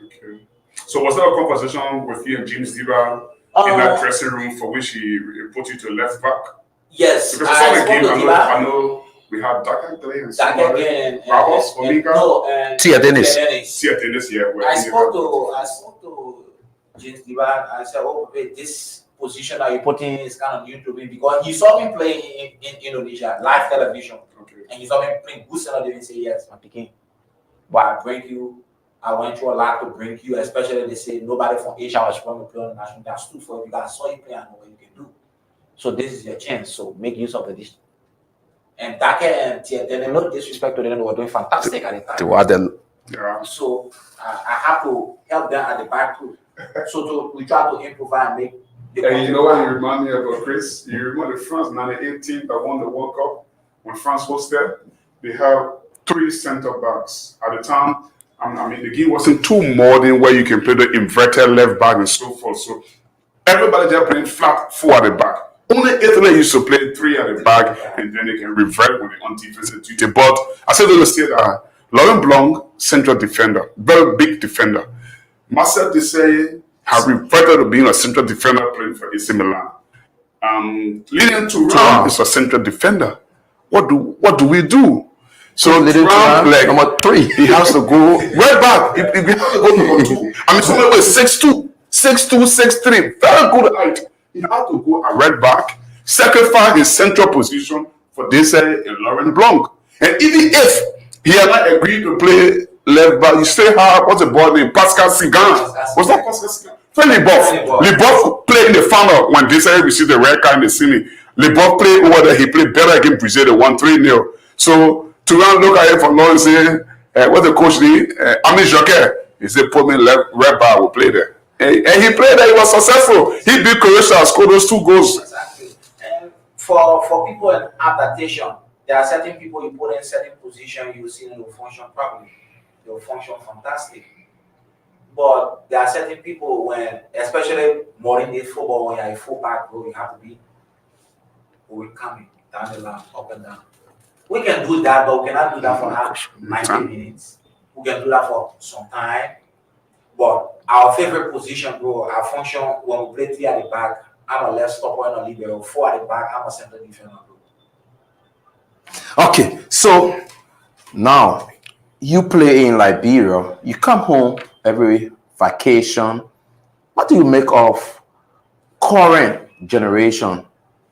Okay. So was there a conversation with you and James Diba in that dressing room for which he put you to left back? Yes. Because I saw the game, I know we had Daka Clay and somebody. Ramos, Omega. Tia Dennis, yeah. I spoke to James Diba. I said, oh, wait, this position that you put in is kind of new to me, because he saw me playing in Indonesia, live television. Okay. And he saw me playing good center, they didn't say, yes, I'm picking. But I went through a lot to bring you, especially they say nobody from Asia was going to play on the national. That's too for you guys. Saw you play, I know what you can do. So this is your chance. So make use of this. And Dake and Tia, no disrespect to them, they were doing fantastic at the time. So I have to help them at the back too. So we try to improvise and make. And you know what you remind me about, Chris? You remember the France 1918 that won the World Cup when France was there? They have 3 center backs at the time. I mean, the game wasn't too modern where you can play the inverted left back and so forth. So everybody just playing flat 4 at the back. Only Italy used to play 3 at the back, and then they can revert when they on defensive duty. But I said to say that Laurent Blanc, central defender, very big defender. Marcel Desailly have reverted to being a central defender playing for AC Milan. Lilian Thuram is a central defender. What do we do? So Thuram, like number 3, he has to go right back. He has to go number 2. I mean, somebody with 6'2", 6'3", very good height. He had to go a right back, sacrifice his central position for Desailly and Laurent Blanc. And even if he had not agreed to play left back, you still have, what's the boy name? Pascal Sigan. Was that Pascal Sigan? Leboeuf played in the final when Desailly received the red card in the semi. Leboeuf played over there. He played better against Brazil. They won 3-0. So Thuram look at him from now and say, what the coach did? Ami Joker. He said, put me right back, we'll play there. And he played there. He was successful. He beat Croatia, scored those 2 goals. Exactly. And for people in adaptation, there are certain people you put in certain position, you will see them will function properly. They will function fantastic. But there are certain people when, especially modern day football, when you're a fullback, bro, you have to be coming down the line, up and down. We can do that, but we cannot do that for 90 minutes. We can do that for some time. But our favorite position, bro, our function when we play 3 at the back, I'm a left stopper and a libero. 4 at the back, I'm a center defender, bro. Okay, so now you play in Liberia. You come home every vacation. What do you make of current generation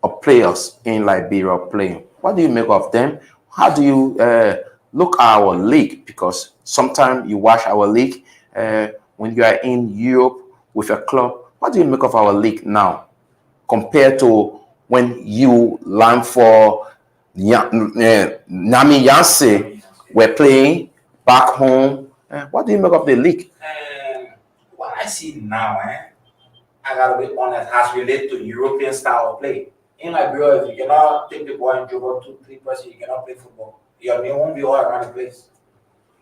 of players in Liberia playing? What do you make of them? How do you look at our league, because sometimes you watch our league when you are in Europe with a club. What do you make of our league now compared to when you learn for Nami Yanse were playing back home? What do you make of the league? What I see now, I gotta be honest, as related to European style of play. In Liberia, if you cannot take the ball and dribble 2-3 person, you cannot play football. Your name won't be all around the place.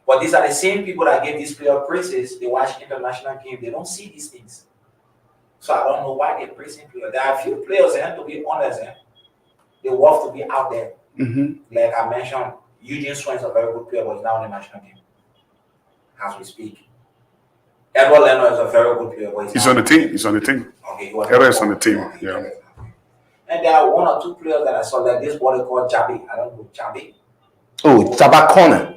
But these are the same people that give these players praises. They watch international games, they don't see these things. So I don't know why they're praising players. There are a few players, to be honest, they worth to be out there. Like I mentioned, Eugene Swan is a very good player, but he's now in the national team as we speak. Edward Leno is a very good player, but he's on the team. He's on the team. Okay, Edward is on the team. Yeah. And there are 1 or 2 players that I saw, like this boy called Jabi. I don't know Jabi. Oh, Jabba Corner.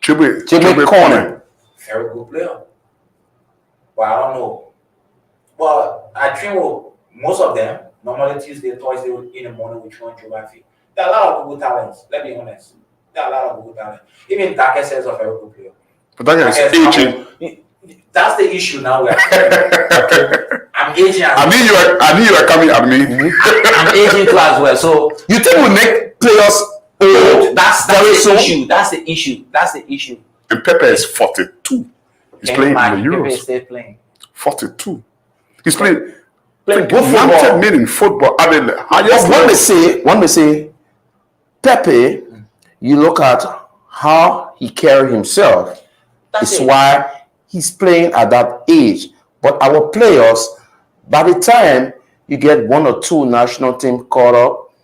Chibe Corner. Very good player. But I don't know. But I train with most of them. Normally Tuesday, Thursday in the morning we train geography. There are a lot of good talents. Let's be honest. There are a lot of good talents. Even Dake says a very good player. But Dake is aging. That's the issue now. I'm aging. I knew you were coming at me. I'm aging too as well. So you think we make players old? That's the issue. That's the issue. That's the issue. And Pepe is 42. He's playing in the Euros. Pepe is still playing. 42. He's playing good football. Men in football. One may say, Pepe, you look at how he carried himself. That's why he's playing at that age. But our players, by the time you get 1 or 2 national team caught up,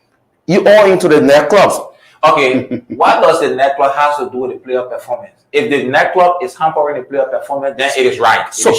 you all into the net clubs. Okay, what does the net club have to do with the player performance? If the net club is hampering the player performance, then it is right. So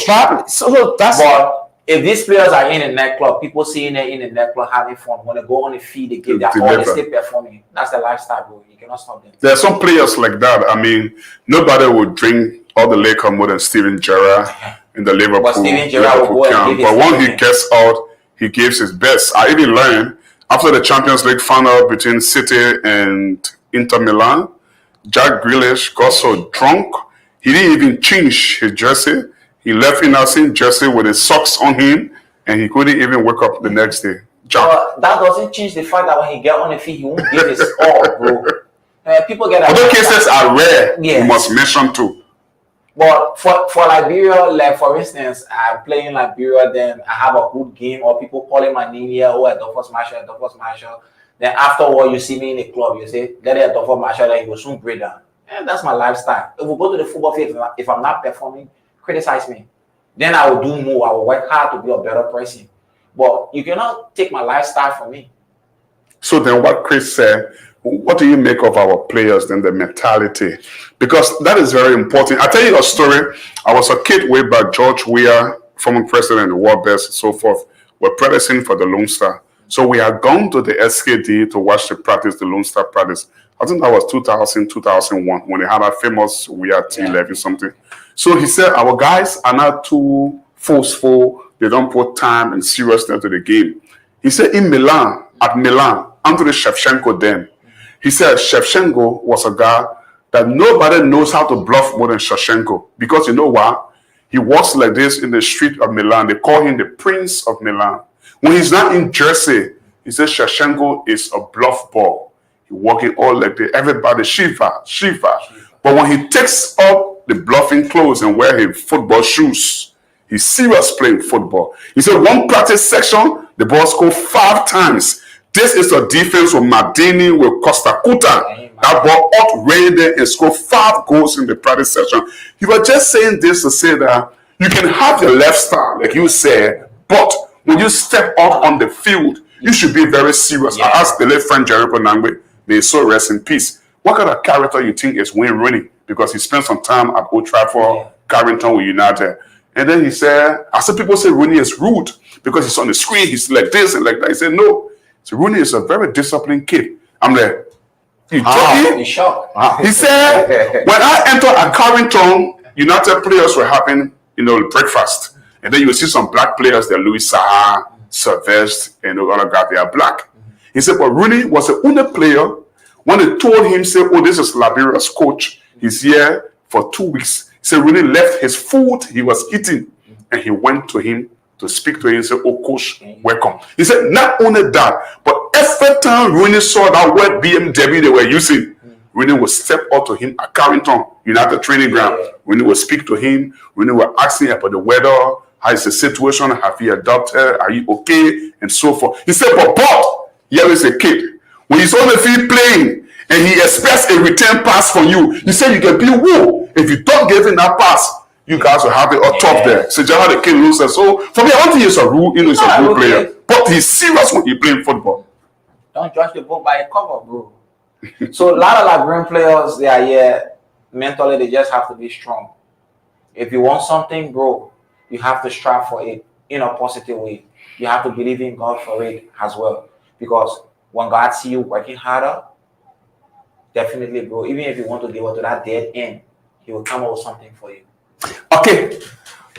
that's. But if these players are in the net club, people seeing them in the net club having fun, when they go on the field, they give their all, they stay performing. That's the lifestyle, bro. You cannot stop them. There are some players like that. I mean, nobody would drink all the liquor more than Steven Gerrard in the Liverpool. But Steven Gerrard will go and give But when he gets out, he gives his best. I even learned after the Champions League final between City and Inter Milan, Jack Grealish got so drunk, he didn't even change his jersey. He left in that same jersey with his socks on him, and he couldn't even wake up the next day. That doesn't change the fact that when he get on the field, he won't give his all, bro. People get other cases are rare. Yes. You must mention too. But for Liberia, like for instance, I'm playing Liberia, then I have a good game, or people calling my name here, oh, Adolphus Marshall. Then afterward, you see me in the club, you say, let it Adolphus Marshall, then he will soon break down. And that's my lifestyle. If we go to the football field, if I'm not performing, criticize me. Then I will do more. I will work hard to be a better person. But you cannot take my lifestyle from me. So then what Chris said, what do you make of our players then, the mentality? Because that is very important. I'll tell you a story. I was a kid way back. George Weah, former president, the World Best, and so forth, were practicing for the Lone Star. So we had gone to the SKD to watch the practice, the Lone Star practice. I think that was 2000, 2001, when they had a famous Weah T11 something. So he said, our guys are not too forceful. They don't put time and seriousness to the game. He said at Milan, Andrei Shevchenko then, he said Shevchenko was a guy that nobody knows how to bluff more than Shevchenko. Because you know what? He walks like this in the street of Milan. They call him the Prince of Milan. When he's not in jersey, he says Shevchenko is a bluff ball. He walking all like this. Everybody, Shiva. But when he takes up the bluffing clothes and wear his football shoes, he's serious playing football. He said one practice section, the ball scored 5 times. This is a defense with Maldini, with Costa Curta. That ball outrated and scored 5 goals in the practice session. You were just saying this to say that you can have your lifestyle, like you said, but when you step up on the field, you should be very serious. I asked the late friend Jericho Nangwe, may so rest in peace. What kind of character you think is Wayne Rooney? Because he spent some time at Old Trafford, Carrington with United. And then he said, I said people say Rooney is rude because he's on the screen, he's like this and like that. He said, no. So Rooney is a very disciplined kid. I'm like, you joking? He's shocked. He said, when I entered at Carrington, United players were having, breakfast. And then you see some black players, they're Louis Saha, Sylvestre, and the other guys, they are black. He said, but Rooney was the only player When they told him, say, oh, this is Liberia's coach, he's here for 2 weeks. He said, really left his food he was eating. And he went to him to speak to him and say, oh, coach, welcome. He said, not only that, but every time Rooney saw that word BMW they were using, Rooney would step up to him at Carrington, United Training Ground. Rooney would speak to him. Rooney would ask him about the weather, how is the situation, have you adopted, are you okay, and so forth. He said, but Bob, here is a kid. When he's on the field playing and he expects a return pass from you, you say you can be woo. If you don't give him that pass, you guys will have it on top there. So generally the kid loses. So for me, I don't think he's a rule, he's a rule player. But he's serious when he playing football. Don't judge the book by a cover, bro. So a lot of Liberian players, they are here mentally, they just have to be strong. If you want something, bro, you have to strive for it in a positive way. You have to believe in God for it as well. Because when God see you working harder, definitely, bro, even if you want to give up to that dead end, he will come up with something for you. Okay,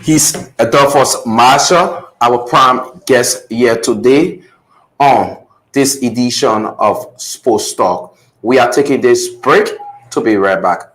he's Adolphus Marshall, our prime guest here today on this edition of Sports Talk. We are taking this break to be right back.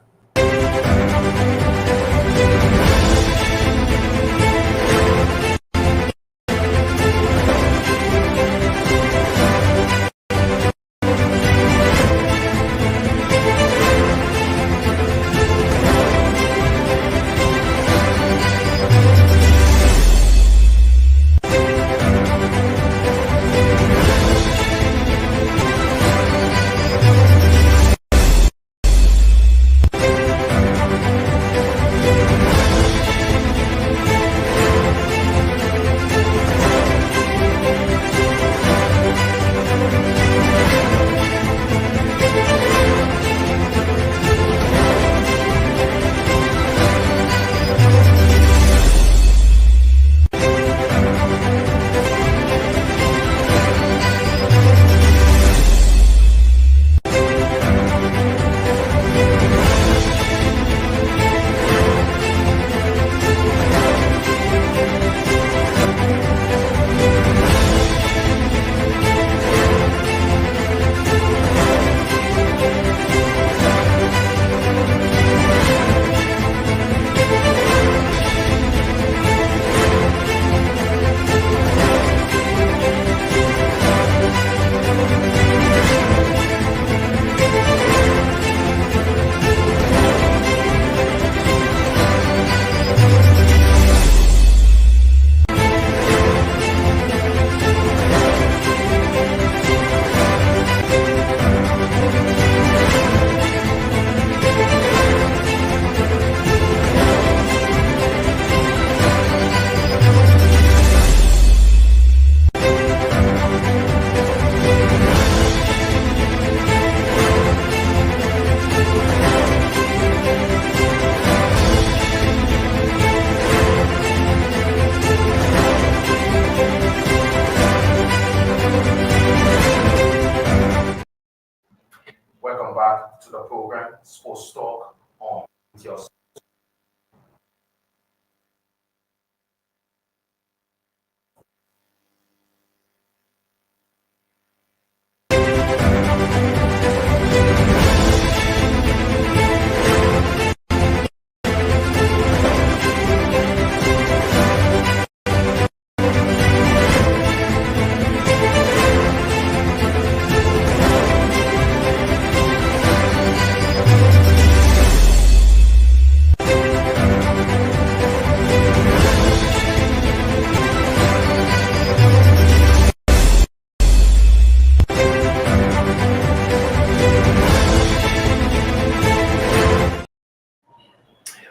Welcome back to the program Sports Talk on your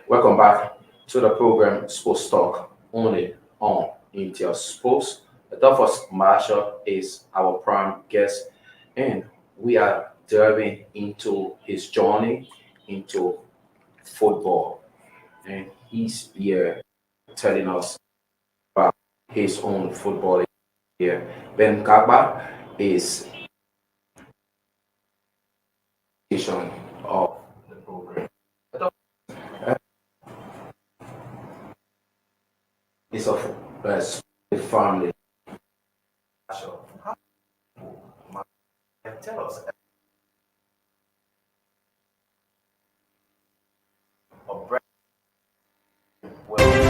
Welcome back to the program Sports Talk only on Intel Sports. Adolphus Marshall is our prime guest, and we are delving into his journey into football. And he's here telling us about his own football here. Ben Kaba is of the program. It's of the family. Tell us or bread. Well,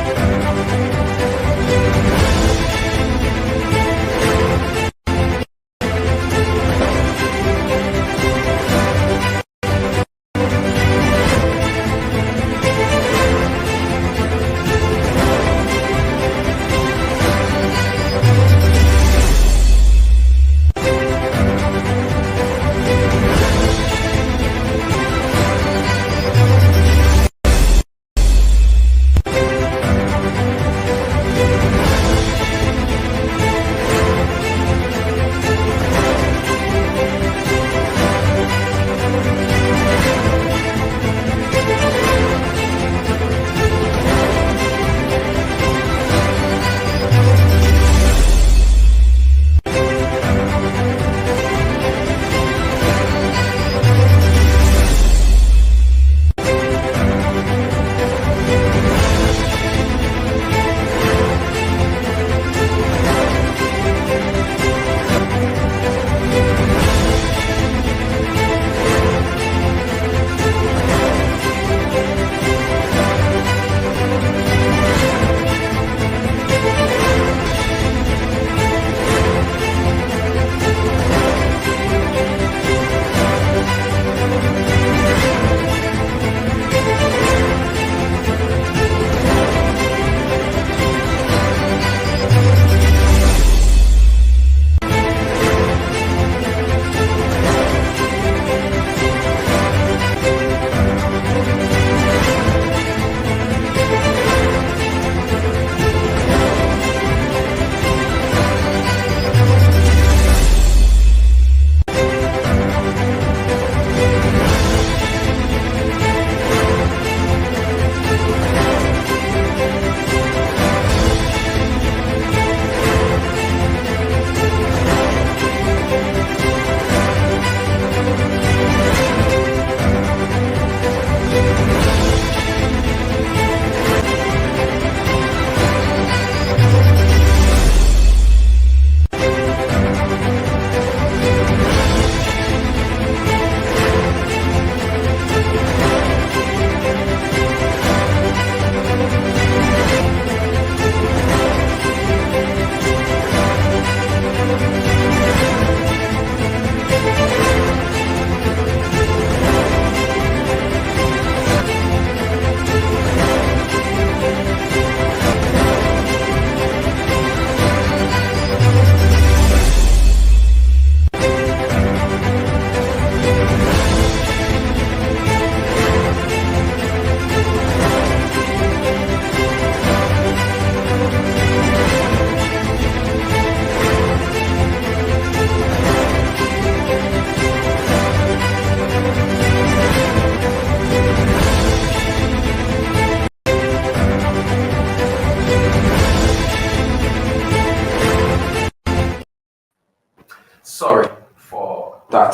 sorry for that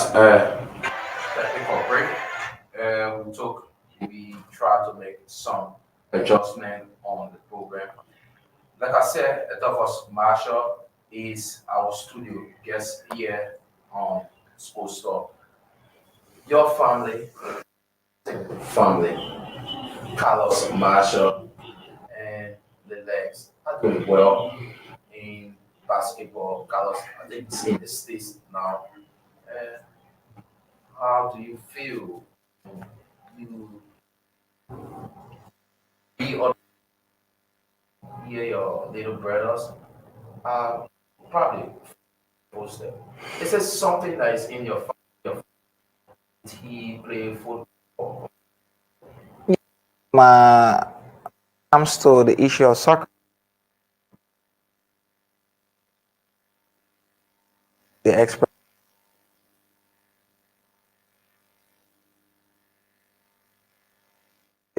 technical break. We tried to make some adjustment on the program. Like I said, Adolphus Marshall is our studio guest here on Sports Talk. Your family, Carlos Marshall and the legs are doing well in basketball. Carlos, I think it's in the States now. Uh, how do you feel? You be on hear your little brothers probably posted. Is this something that is in your family? He play football. My comes to the issue of soccer, the expert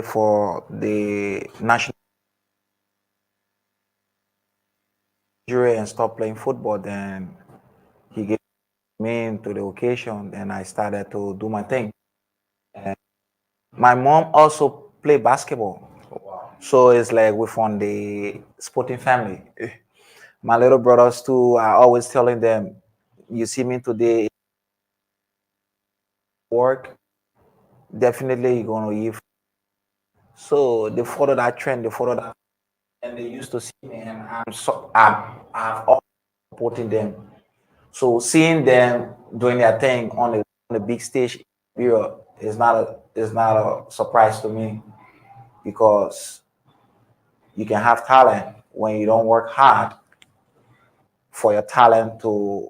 for the national injury and stop playing football, then he gave me into the occasion, and I started to do my thing. And my mom also played basketball, Wow. so it's like we're from the sporting family. My little brothers too are always telling them, "You see me today work, definitely you're gonna give So they follow that trend, they follow that, and they used to see me, and I've always supporting them. So seeing them doing their thing on the big stage here is not a surprise to me, because you can have talent when you don't work hard for your talent to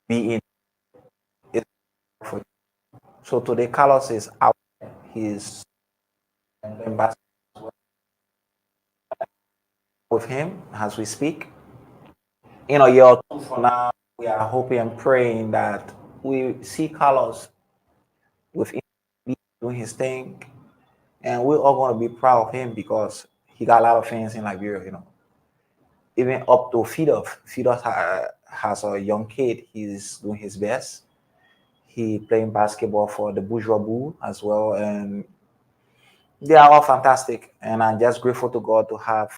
be in it. So today Carlos is out. He's playing basketball with him as we speak. In a year or two from now, we are hoping and praying that we see Carlos with him doing his thing, and we're all going to be proud of him because he got a lot of fans in Liberia. Even up to Fidoff. Fidoff has a young kid. He's doing his best. He playing basketball for the Bourgeois Bull as well, and they are all fantastic. And I'm just grateful to God to have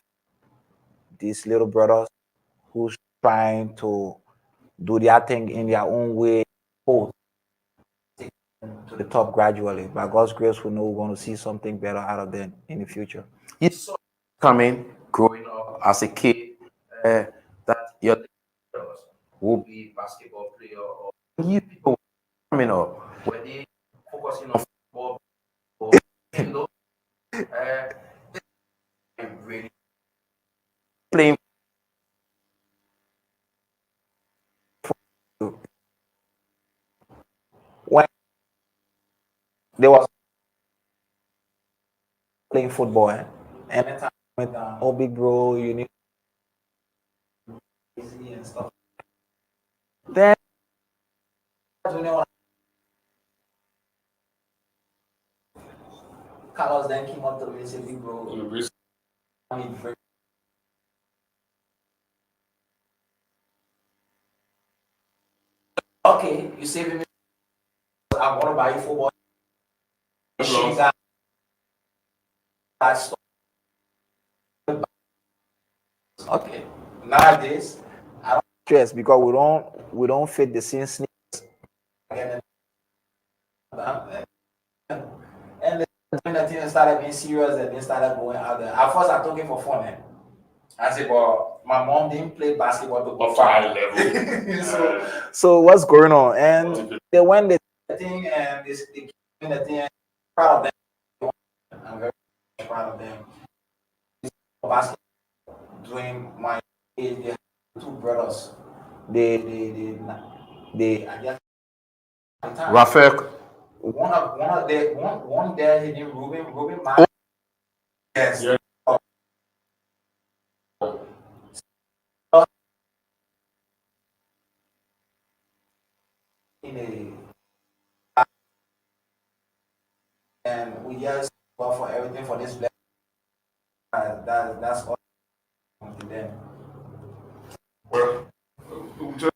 these little brothers who's trying to do their thing in their own way, to the top gradually. By God's grace, we know we're going to see something better out of them in the future. You saw coming, growing up as a kid, that your will be basketball player, or you people coming up, were they focusing on football, or really playing? When they was playing football, and anytime with oh big bro, you need easy and stuff. Then Carlos then came up to me and said, "Big bro, I need very." Okay, you saving me. I want to buy you football. She got that stuff. Okay, nowadays I don't stress because we don't fit the same sneakers. And when the thing started being serious, and then started going out there. At first, I took it for fun. I said, "Well, my mom didn't play basketball to go high level." So what's going on?" And they went the thing, and they keep doing the thing. And I'm proud of them. I'm very proud of them. Basketball during my age, they had two brothers. I guess at the time, Raphael, one there, his name Ruben Mark. Yes. Yeah. And we just go for everything for this blessing. That's all to them. Well, just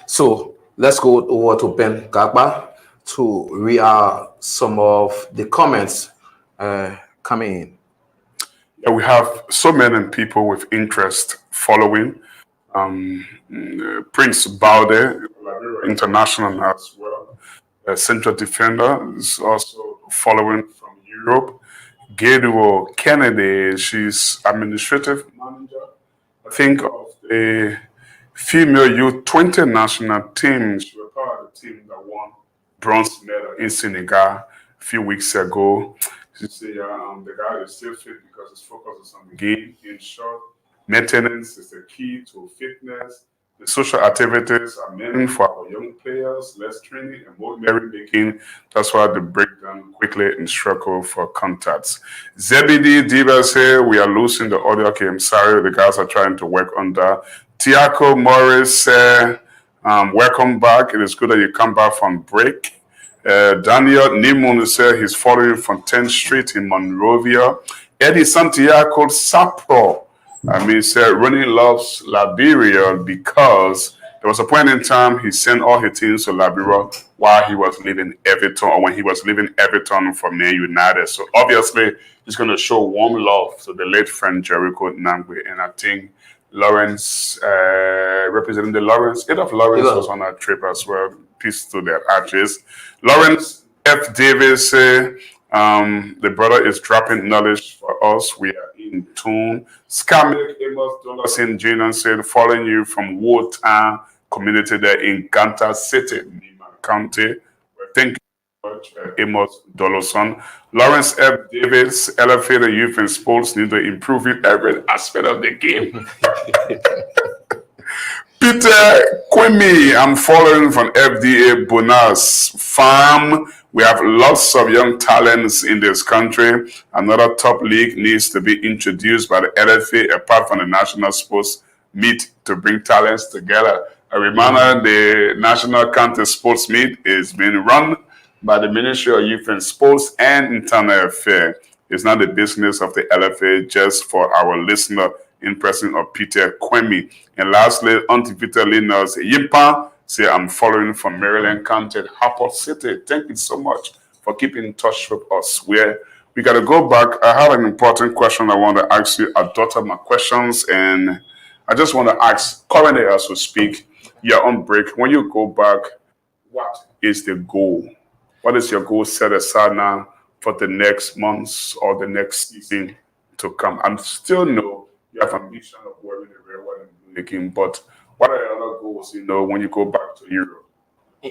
so let's go over to Ben Gagba to read out some of the comments coming in. Yeah, we have so many people with interest following. Prince Baude, international as well. A central defender is also following from Europe. Gabriel Kennedy, she's administrative manager, I think, of the female U20 national team. She was part of the team that won bronze medal in Senegal a few weeks ago. She said the guy is still fit because his focus is on the game. In short, maintenance is the key to fitness. The social activities are meant for our young players, less training and more merry-making. That's why they break down quickly and struggle for contacts. Zebedee Diba say we are losing the audio. Okay, I'm sorry, the guys are trying to work on that. Tiago Morris, welcome back. It is good that you come back from break. Daniel Nimun said he's following from 10th Street in Monrovia. Eddie Santiago Sapro, said Ronnie loves Liberia because there was a point in time he sent all his teams to Liberia while he was leaving Everton, or when he was leaving Everton for Man United. So obviously he's going to show warm love to the late friend Jericho Nangwe, and I think Lawrence, representing the Lawrence, Adolph Lawrence was on that trip as well. Peace to their arches. Lawrence F. Davis, the brother is dropping knowledge for us. We are in tune. Scamek Amos Dollarson Jr. said, following you from Wotan community there in Ganta City, Nima County. Thank you very much, Amos Dollarson. Lawrence F. Davis, elevator youth and sports need to improve in every aspect of the game. Peter Kwemi, I'm following from FDA Bonas Farm. We have lots of young talents in this country. Another top league needs to be introduced by the LFA apart from the national sports meet to bring talents together. A reminder, the National County Sports Meet is being run by the Ministry of Youth and Sports and Internal Affairs. It's not the business of the LFA, just for our listener in person of Peter Kwemi. And lastly, Auntie Peter Linos Yimpa say, I'm following from Maryland County, Harport City. Thank you so much for keeping in touch with us. We got to go back. I have an important question I want to ask you. I dotted my questions, and I just want to ask currently as we speak, you're on break. When you go back, what is the goal? What is your goal set aside now for the next months or the next season to come? I still know you have ambition of wearing the real one and making, but what are your other goals, when you go back to Europe?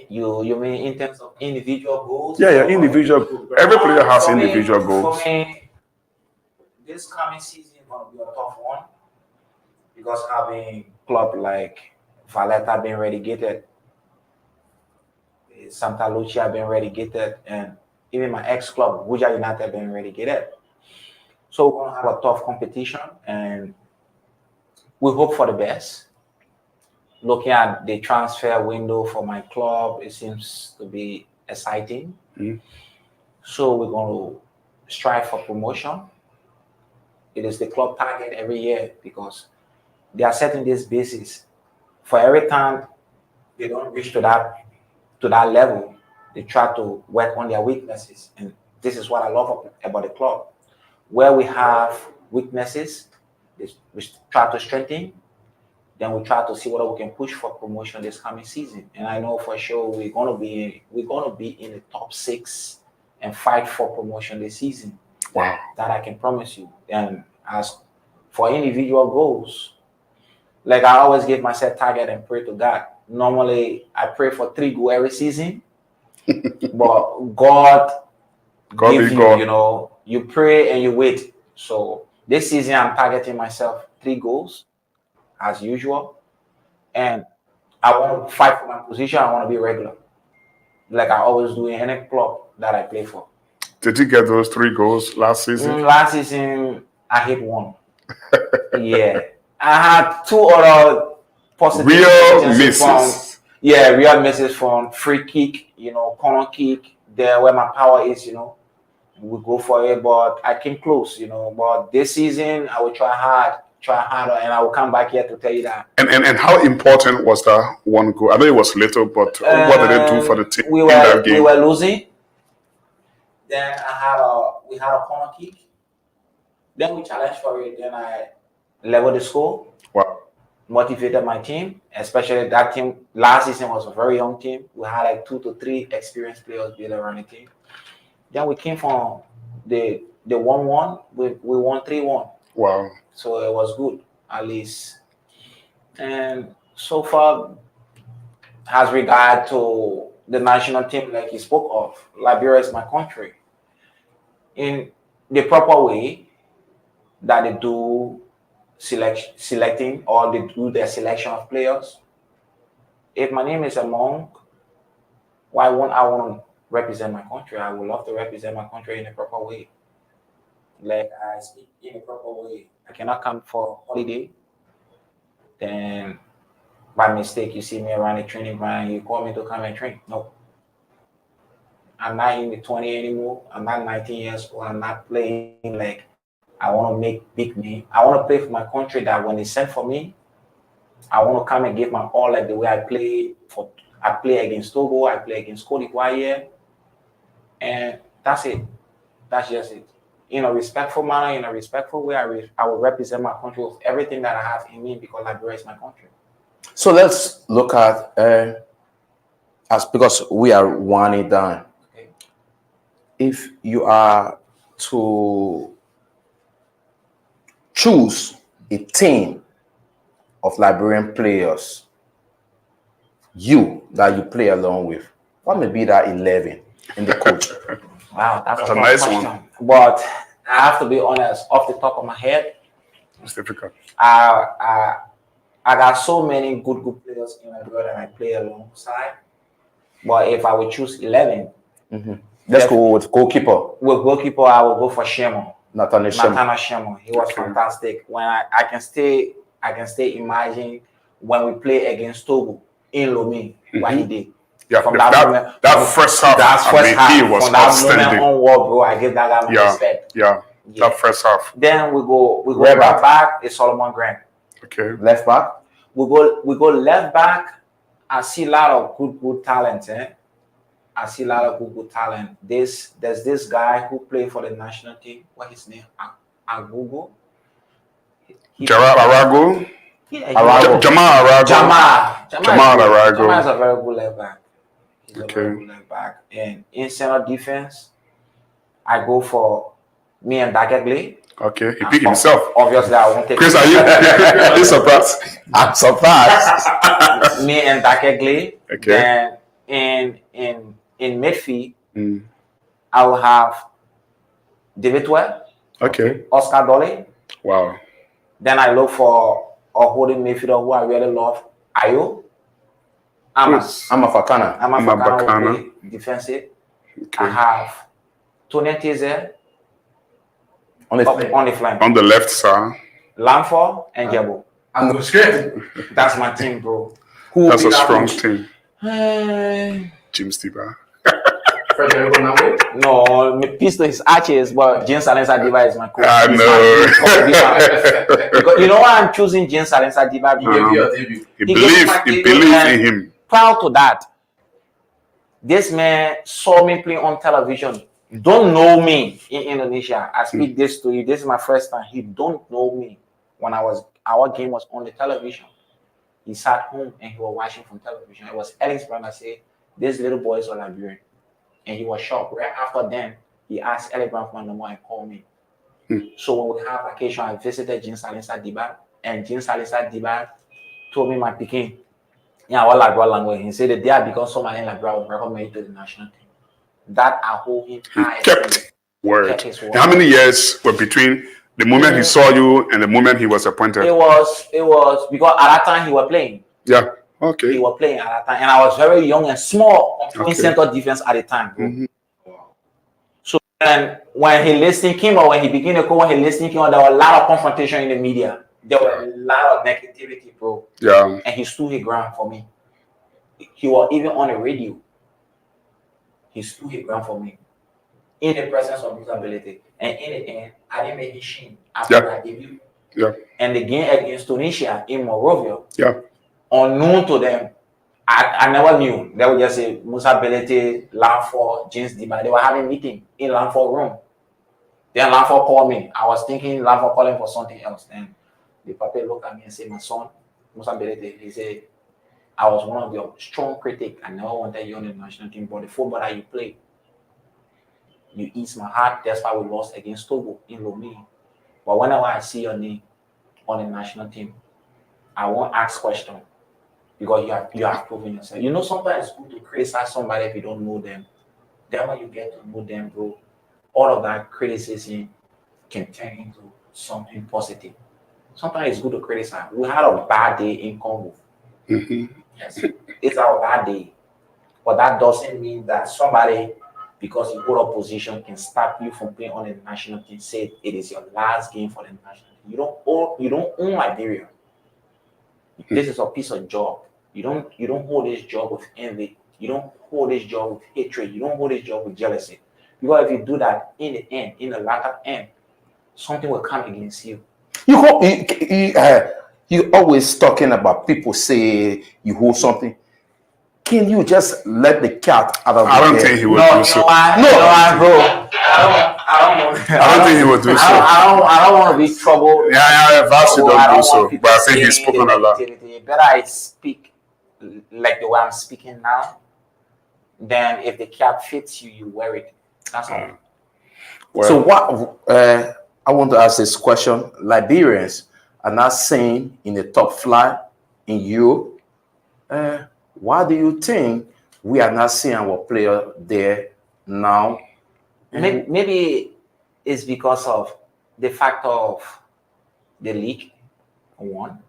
You mean in terms of individual goals? Yeah, individual goals. Every player has individual goals. For me, this coming season is going to be a tough one because having club like Valletta being relegated, Santa Lucia being relegated, and even my ex-club, Buja United, being relegated. So we're going to have a tough competition, and we hope for the best. Looking at the transfer window for my club, it seems to be exciting. Mm-hmm. So we're going to strive for promotion. It is the club target every year because they are setting this basis. For every time they don't reach to that level, they try to work on their weaknesses. And this is what I love about the club. Where we have weaknesses, we try to strengthen. Then we try to see whether we can push for promotion this coming season. And I know for sure we're gonna be in the top 6 and fight for promotion this season. Wow. That I can promise you. And as for individual goals, like I always give myself target and pray to God. Normally I pray for 3 goals every season, but God gives you, you pray and you wait. So this season I'm targeting myself 3 goals as usual, and I want to fight for my position. I want to be regular, like I always do in any club that I play for. Did you get those 3 goals last season? Last season I hit 1. Yeah, I had 2 other positive real misses. Real misses from free kick, corner kick, there where my power is, we go for it, but I came close, but this season I will try harder, and I will come back here to tell you that. And how important was that 1 goal? I know it was little, but what did it do for the team in that game? We were losing. Then we had a corner kick. Then we challenged for it. Then I leveled the score, Wow. motivated my team, especially that team. Last season was a very young team. We had like 2 to 3 experienced players built around the team. Then we came from the 1-1. We won 3-1. Wow. So it was good, at least. And so far, as regard to the national team, like you spoke of, Liberia is my country. In the proper way that they do selecting or they do their selection of players. If my name is a monk, why won't I want to represent my country? I would love to represent my country in a proper way. Like I speak in a proper way. I cannot come for holiday. Then by mistake you see me around the training ground, you call me to come and train. No. I'm not in the 20 anymore. I'm not 19 years old. I'm not playing like I want to make big name. I want to play for my country that when they send for me, I want to come and give my all like the way I play for. I play against Togo, I play against Cote d'Ivoire here, and that's it. That's just it. In a respectful manner, in a respectful way, I will represent my country with everything that I have in me because Liberia is my country. So let's look at as because we are winding down. Okay. If you are to choose a team of Liberian players, that you play along with, what may be that 11 in the coach? Wow, that's That's a a tough nice question. one. But I have to be honest, off the top of my head, It's difficult. I got so many good players in Liberia that I play alongside. But if I would choose 11, Let's go with goalkeeper. with goalkeeper, I will go for Shemo. Nathaniel Shemo. Nathaniel Shemo. He was Okay. fantastic. When I can stay imagine when we play against Togo in Lomé, what he did. Yeah, From that first half, That's I first mean, half. he was From that moment outstanding. onward, bro, I give that guy my Yeah, respect. yeah, Yeah. that first half. Then we go Right right back. It's Solomon Grant. Okay. Left back. We go left back. I see a lot of good talent. I see a lot of good talent. There's this guy who played for the national team. What his name? Agugo. Gerard Arago. Yeah, Arago. Jamal Arago. Jamal Arago. Jamal is a very good left back. He's a Okay. very good left back. And in center defense, I go for me and Dakegle. Okay, he picked himself. Obviously, I won't take Chris, are you surprised? I'm surprised. me and Dakegle. Okay. Then in midfield, Mm. I will have David Webb, Okay. Oscar Dolly. Wow. Then I look for a holding midfielder who I really love, Ayo. I'm a Fakana. Bakana. will play defensive. Okay. I have Tony Tize On the on the flank. On the left side, Lanford and Jabo. I'm the script. That's my team, bro. Who will that's be a that strong coach? team. Eh, Jim Stiba. Frederico Namwe? no, my pistol is Arches, but James Salensa Diba is my coach. I He's know. Because you know why I'm choosing James Salensa Diba? Debut. He He believes gets my he debut believes and- in him. Proud to that. This man saw me play on television. Don't know me in Indonesia. I speak this to you. This is my first time. He don't know me. When our game was on the television. He sat home and he was watching from television. It was Alex Brand said, "This little boy is a Liberian," and he was shocked. Right after then, he asked Alex Brand for my number and called me. So when we have occasion, I visited Jean Salensa Diba, and Jean Salensa Diba told me my Peking. Yeah, what Labra language. He said the day I become somebody in Labra, I will recommend you to the national team. That I hold him He high. kept word. Kept his word. And how many years were between the moment he saw you and the moment he was appointed? It was because at that time he was playing. Yeah. He Okay. was playing at that time, and I was very young and small on playing Okay. center defense at the time. Bro. Mhm. So and when he listening came or when he began to go, when he listening came out, there was a lot of confrontation in the media. There was a lot of negativity, bro. Yeah. And he stood his ground for me. He was even on the radio. He stood his ground for me. In the presence of disability. And in the end, I didn't make his shame after Yeah. I debut. Yeah. And the game against Tunisia in Monrovia, Yeah. unknown to them, I never knew. They would just say Musa Belete, Lanford, James Diba. They were having meeting in Lanford room. Then Lanford called me. I was thinking Lanford calling for something else. Then the papa looked at me and said, "My son, Musa Belete," he said, "I was one of your strong critics. I never wanted you on the national team, but the football that you play, you ease my heart. That's why we lost against Togo in Lomé. But whenever I see your name on the national team, I won't ask questions because you have proven yourself. You know, sometimes it's good to criticize somebody if you don't know them. Then when you get to know them, bro, all of that criticism can turn into something positive. Sometimes it's good to criticize. We had a bad day in Congo. Yes, it's our bad day. But that doesn't mean that somebody, because you hold a position, can stop you from playing on the national team. Say it is your last game for the national team. You don't own Liberia. This is a piece of job. You don't hold this job with envy. You don't hold this job with hatred. You don't hold this job with jealousy. Because if you do that, in the end, in the latter end, something will come against you. You always talking about people say you hold something. Can you just let the cat out of the I don't bag? think he would No, do so. bro. I don't think he would do so. I don't want to be trouble. Yeah, Vasi I don't do want so. people But I think he's saying spoken the a lot. negativity. Better I speak like the way I'm speaking now. Then if the cap fits you, you wear it. That's all. Well, So what I want to ask this question: Liberians are not seen in the top flight in Europe. Why do you think we are not seeing our player there now? Maybe it's because of the fact of the league. One,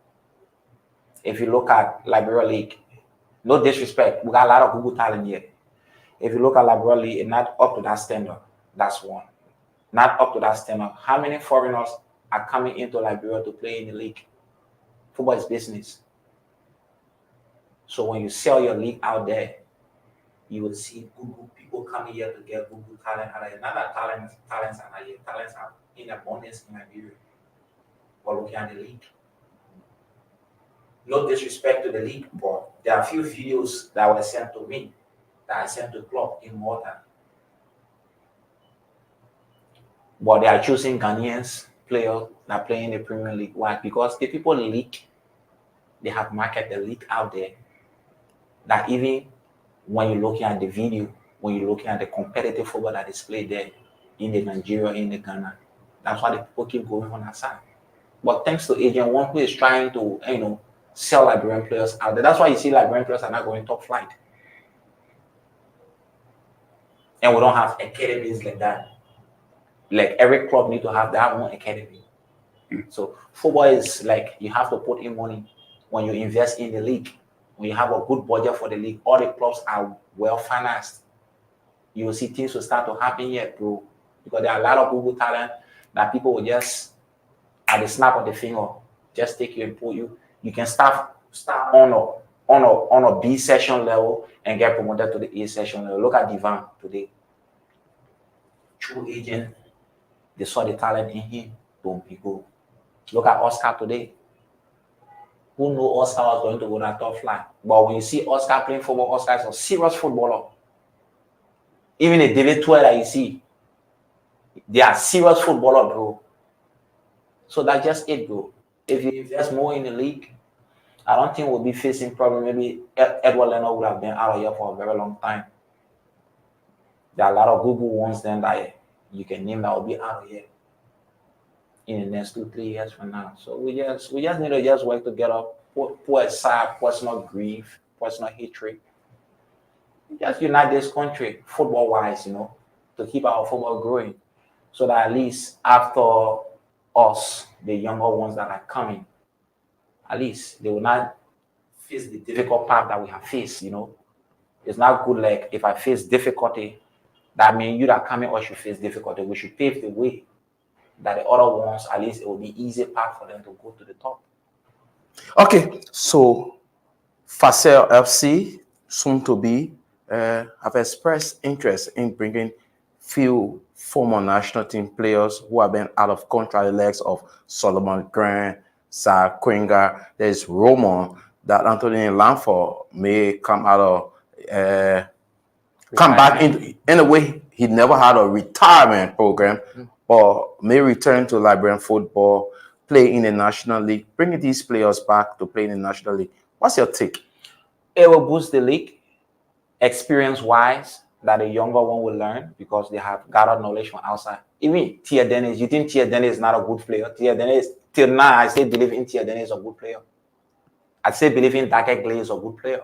if you look at Liberia League, no disrespect, we got a lot of Google talent here. If you look at Liberia League, it's not up to that standard. That's one. Not up to that standard. How many foreigners are coming into Liberia to play in the league? Football is business. So when you sell your league out there, you will see Google people coming here to get Google talent. Not that talents are not here. Talents are in abundance in Liberia. But looking at the league. No disrespect to the league, but there are a few videos that were sent to me that I sent to club in Malta. But they are choosing Ghanaians players that play in the Premier League. Why? Because the people in the league, they have marketed the league out there. That even when you're looking at the video, when you're looking at the competitive football that is played there in the Nigeria, in the Ghana, that's why the people keep going on that side. But thanks to Agent One, who is trying to sell Liberian players out there. That's why you see Liberian players are not going top flight. And we don't have academies like that. Like every club need to have their own academy. So football is like you have to put in money when you invest in the league. When you have a good budget for the league, all the clubs are well financed. You will see things will start to happen here, bro. Because there are a lot of Google talent that people will just at the snap of the finger just take you and put you. You can start on a B session level and get promoted to the A session level. Look at Divan today. True agent, they saw the talent in him. Boom, he go. Look at Oscar today. Who knew Oscar was going to go that top flight? But when you see Oscar playing football, Oscar is a serious footballer. Even the David Tour that you see, they are serious footballer, bro. So that's just it, bro. If you invest more in the league, I don't think we'll be facing problem. Maybe Edward Leonard would have been out of here for a very long time. There are a lot of Google ones then that you can name that will be out of here in the next 2-3 years from now. So we just need to just work together, put aside personal grief, personal hatred. Just unite this country football-wise, to keep our football growing. So that at least after us, the younger ones that are coming, at least they will not face the difficult path that we have faced, It's not good like if I face difficulty, that means you that coming or should face difficulty. We should pave the way that the other ones, at least it will be easy path for them to go to the top. Okay, so Facel FC, soon to be, have expressed interest in bringing few former national team players who have been out of contract, the likes of Solomon Grant, Sir Quenga. There's rumor that Anthony Lanford may come out of come back in a way. He never had a retirement program, but may return to Liberian football, play in the National League, bringing these players back to play in the National League. What's your take? It will boost the league, experience-wise, that the younger one will learn because they have gathered knowledge from outside. Even Tia Dennis, you think Tia Dennis is not a good player? Tia Dennis, till now, I still believe in Tia Dennis is a good player. I still believe in Dake Glaze is a good player.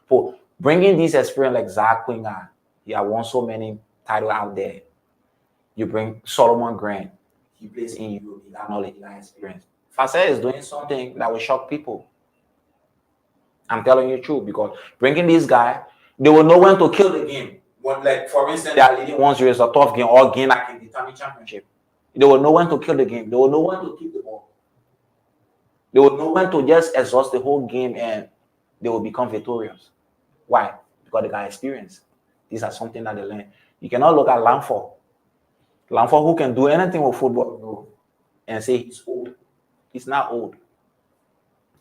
For bringing this experience like Zach Quinga, he has won so many titles out there. You bring Solomon Grant, he plays in Europe, he got knowledge, he got experience. Facet is doing something that will shock people. I'm telling you the truth, because bringing this guy, they will know when to kill the game. When, like, for instance, that leading 1-0 is a tough game or game that can determine championship. They will know when to kill the game. They will know when to keep the ball. They will know when to just exhaust the whole game and they will become victorious. Why? Because they got experience. These are something that they learn. You cannot look at Lamford. Lamford, who can do anything with football, bro, and say he's old. He's not old.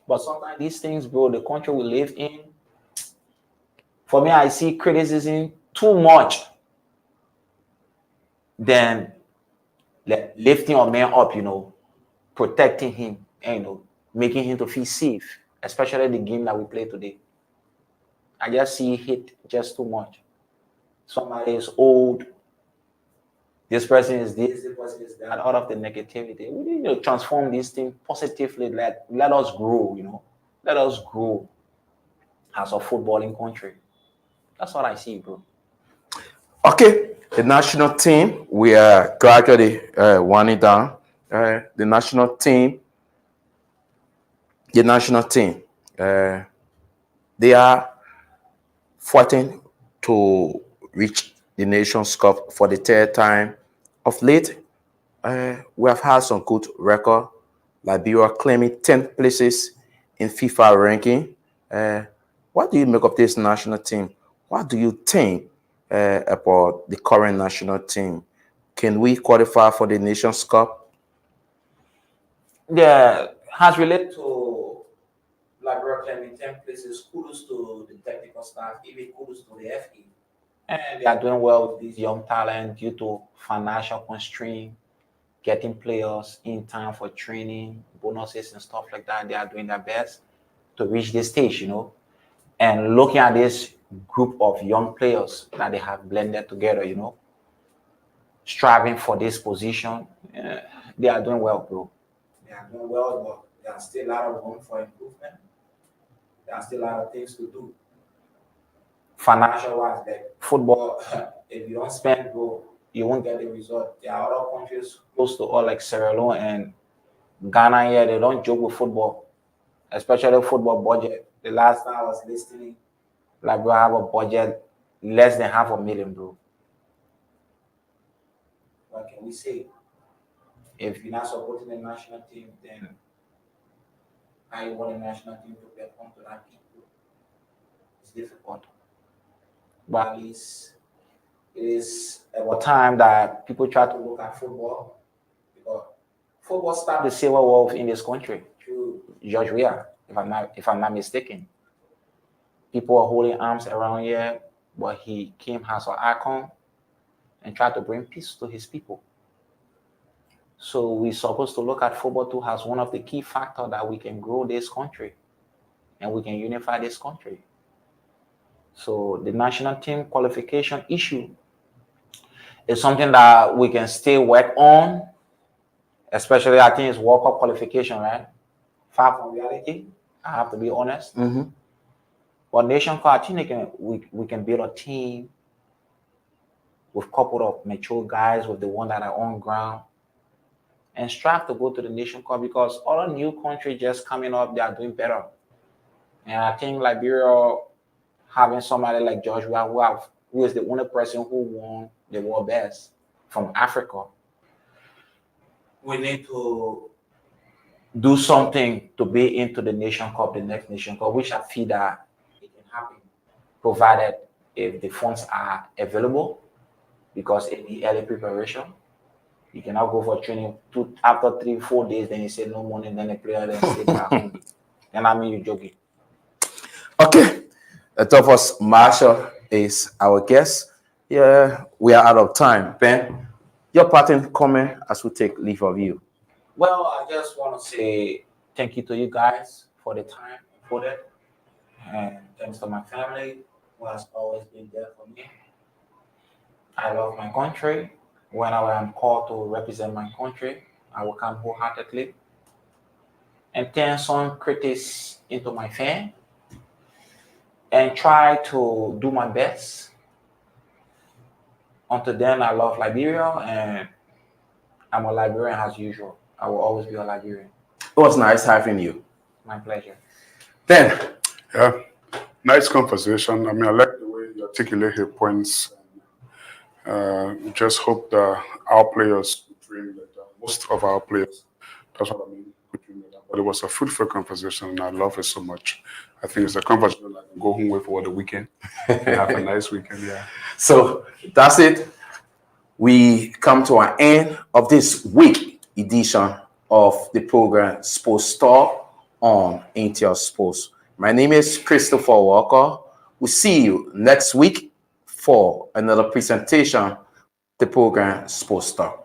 But sometimes these things, bro, the country we live in, for me, I see criticism too much than lifting a man up, protecting him, and, making him to feel safe, especially the game that we play today. I just see hit just too much. Somebody is old. This person is this person is that. Out of the negativity, we need to transform this thing positively. Let us grow, Let us grow as a footballing country. That's what I see, bro. Okay, the national team, we are gradually winding down. The national team, they are fighting to reach the Nations Cup for the third time. Of late, we have had some good record. Liberia claiming 10th places in FIFA ranking. What do you make of this national team? What do you think about the current national team? Can we qualify for the Nations Cup? Yeah, has related to Liberia claiming 10th places. Kudos to the technical staff, even kudos to the FA. And they are doing well with these young talent due to financial constraint, getting players in time for training, bonuses and stuff like that. They are doing their best to reach this stage, And looking at this group of young players that they have blended together, striving for this position, they are doing well, bro. They are doing well, but there are still a lot of room for improvement. There are still a lot of things to do. Financial wise, like football, if you don't spend, bro, you won't get the result. There are other countries close to all, like Sierra Leone and Ghana here, they don't joke with football, especially football budget. The last time I was listening, Liberia have a budget less than $500,000, bro. What can we say? If you're not supporting the national team, then how you want the national team to perform to that people? It's difficult. But it is about time that people try to look at football, because football started the civil war in this country through George Weah, if I'm not mistaken. People are holding arms around here, but he came as an icon and tried to bring peace to his people. So we're supposed to look at football too as one of the key factors that we can grow this country and we can unify this country. So the national team qualification issue is something that we can still work on, especially I think it's World Cup qualification, right? Far from reality, I have to be honest. Mm-hmm. But Nation Cup, I think we can build a team with a couple of mature guys, with the one that are on ground, and strive to go to the Nation Cup, because other new countries just coming up, they are doing better. And I think Liberia, having somebody like George Weah, who is the only person who won the world best from Africa, we need to do something to be into the Nation Cup, the next Nation Cup, which I feel that it can happen, provided if the funds are available, because it needs early preparation. You cannot go for training after 3-4 days, then you say no money, then the player then stay back home. And I mean, you're joking. Okay, Thomas Marshall is our guest. Yeah, we are out of time. Ben, Your parting comment as we take leave of you. Well, I just want to say thank you to you guys for the time afforded, and thanks to my family who has always been there for me. I love my country. Whenever I'm called to represent my country, I will come wholeheartedly and turn some critics into my fan and try to do my best. Until then, I love Liberia and I'm a Liberian as usual. I will always be a Liberian. It was nice having you. My pleasure. Then, Yeah, nice conversation. I mean, I like the way you articulate your points. We just hope that our players could dream like that. Most of our players, that's what I mean, could dream like that. But it was a fruitful conversation, and I love it so much. I think it's a conversation I can go home with for the weekend. Have a nice weekend, yeah. so that's it. We come to an end of this week edition of the program Sports Talk on Intel Sports. My name is Christopher Walker. We'll see you next week for another presentation of the program Sports Talk.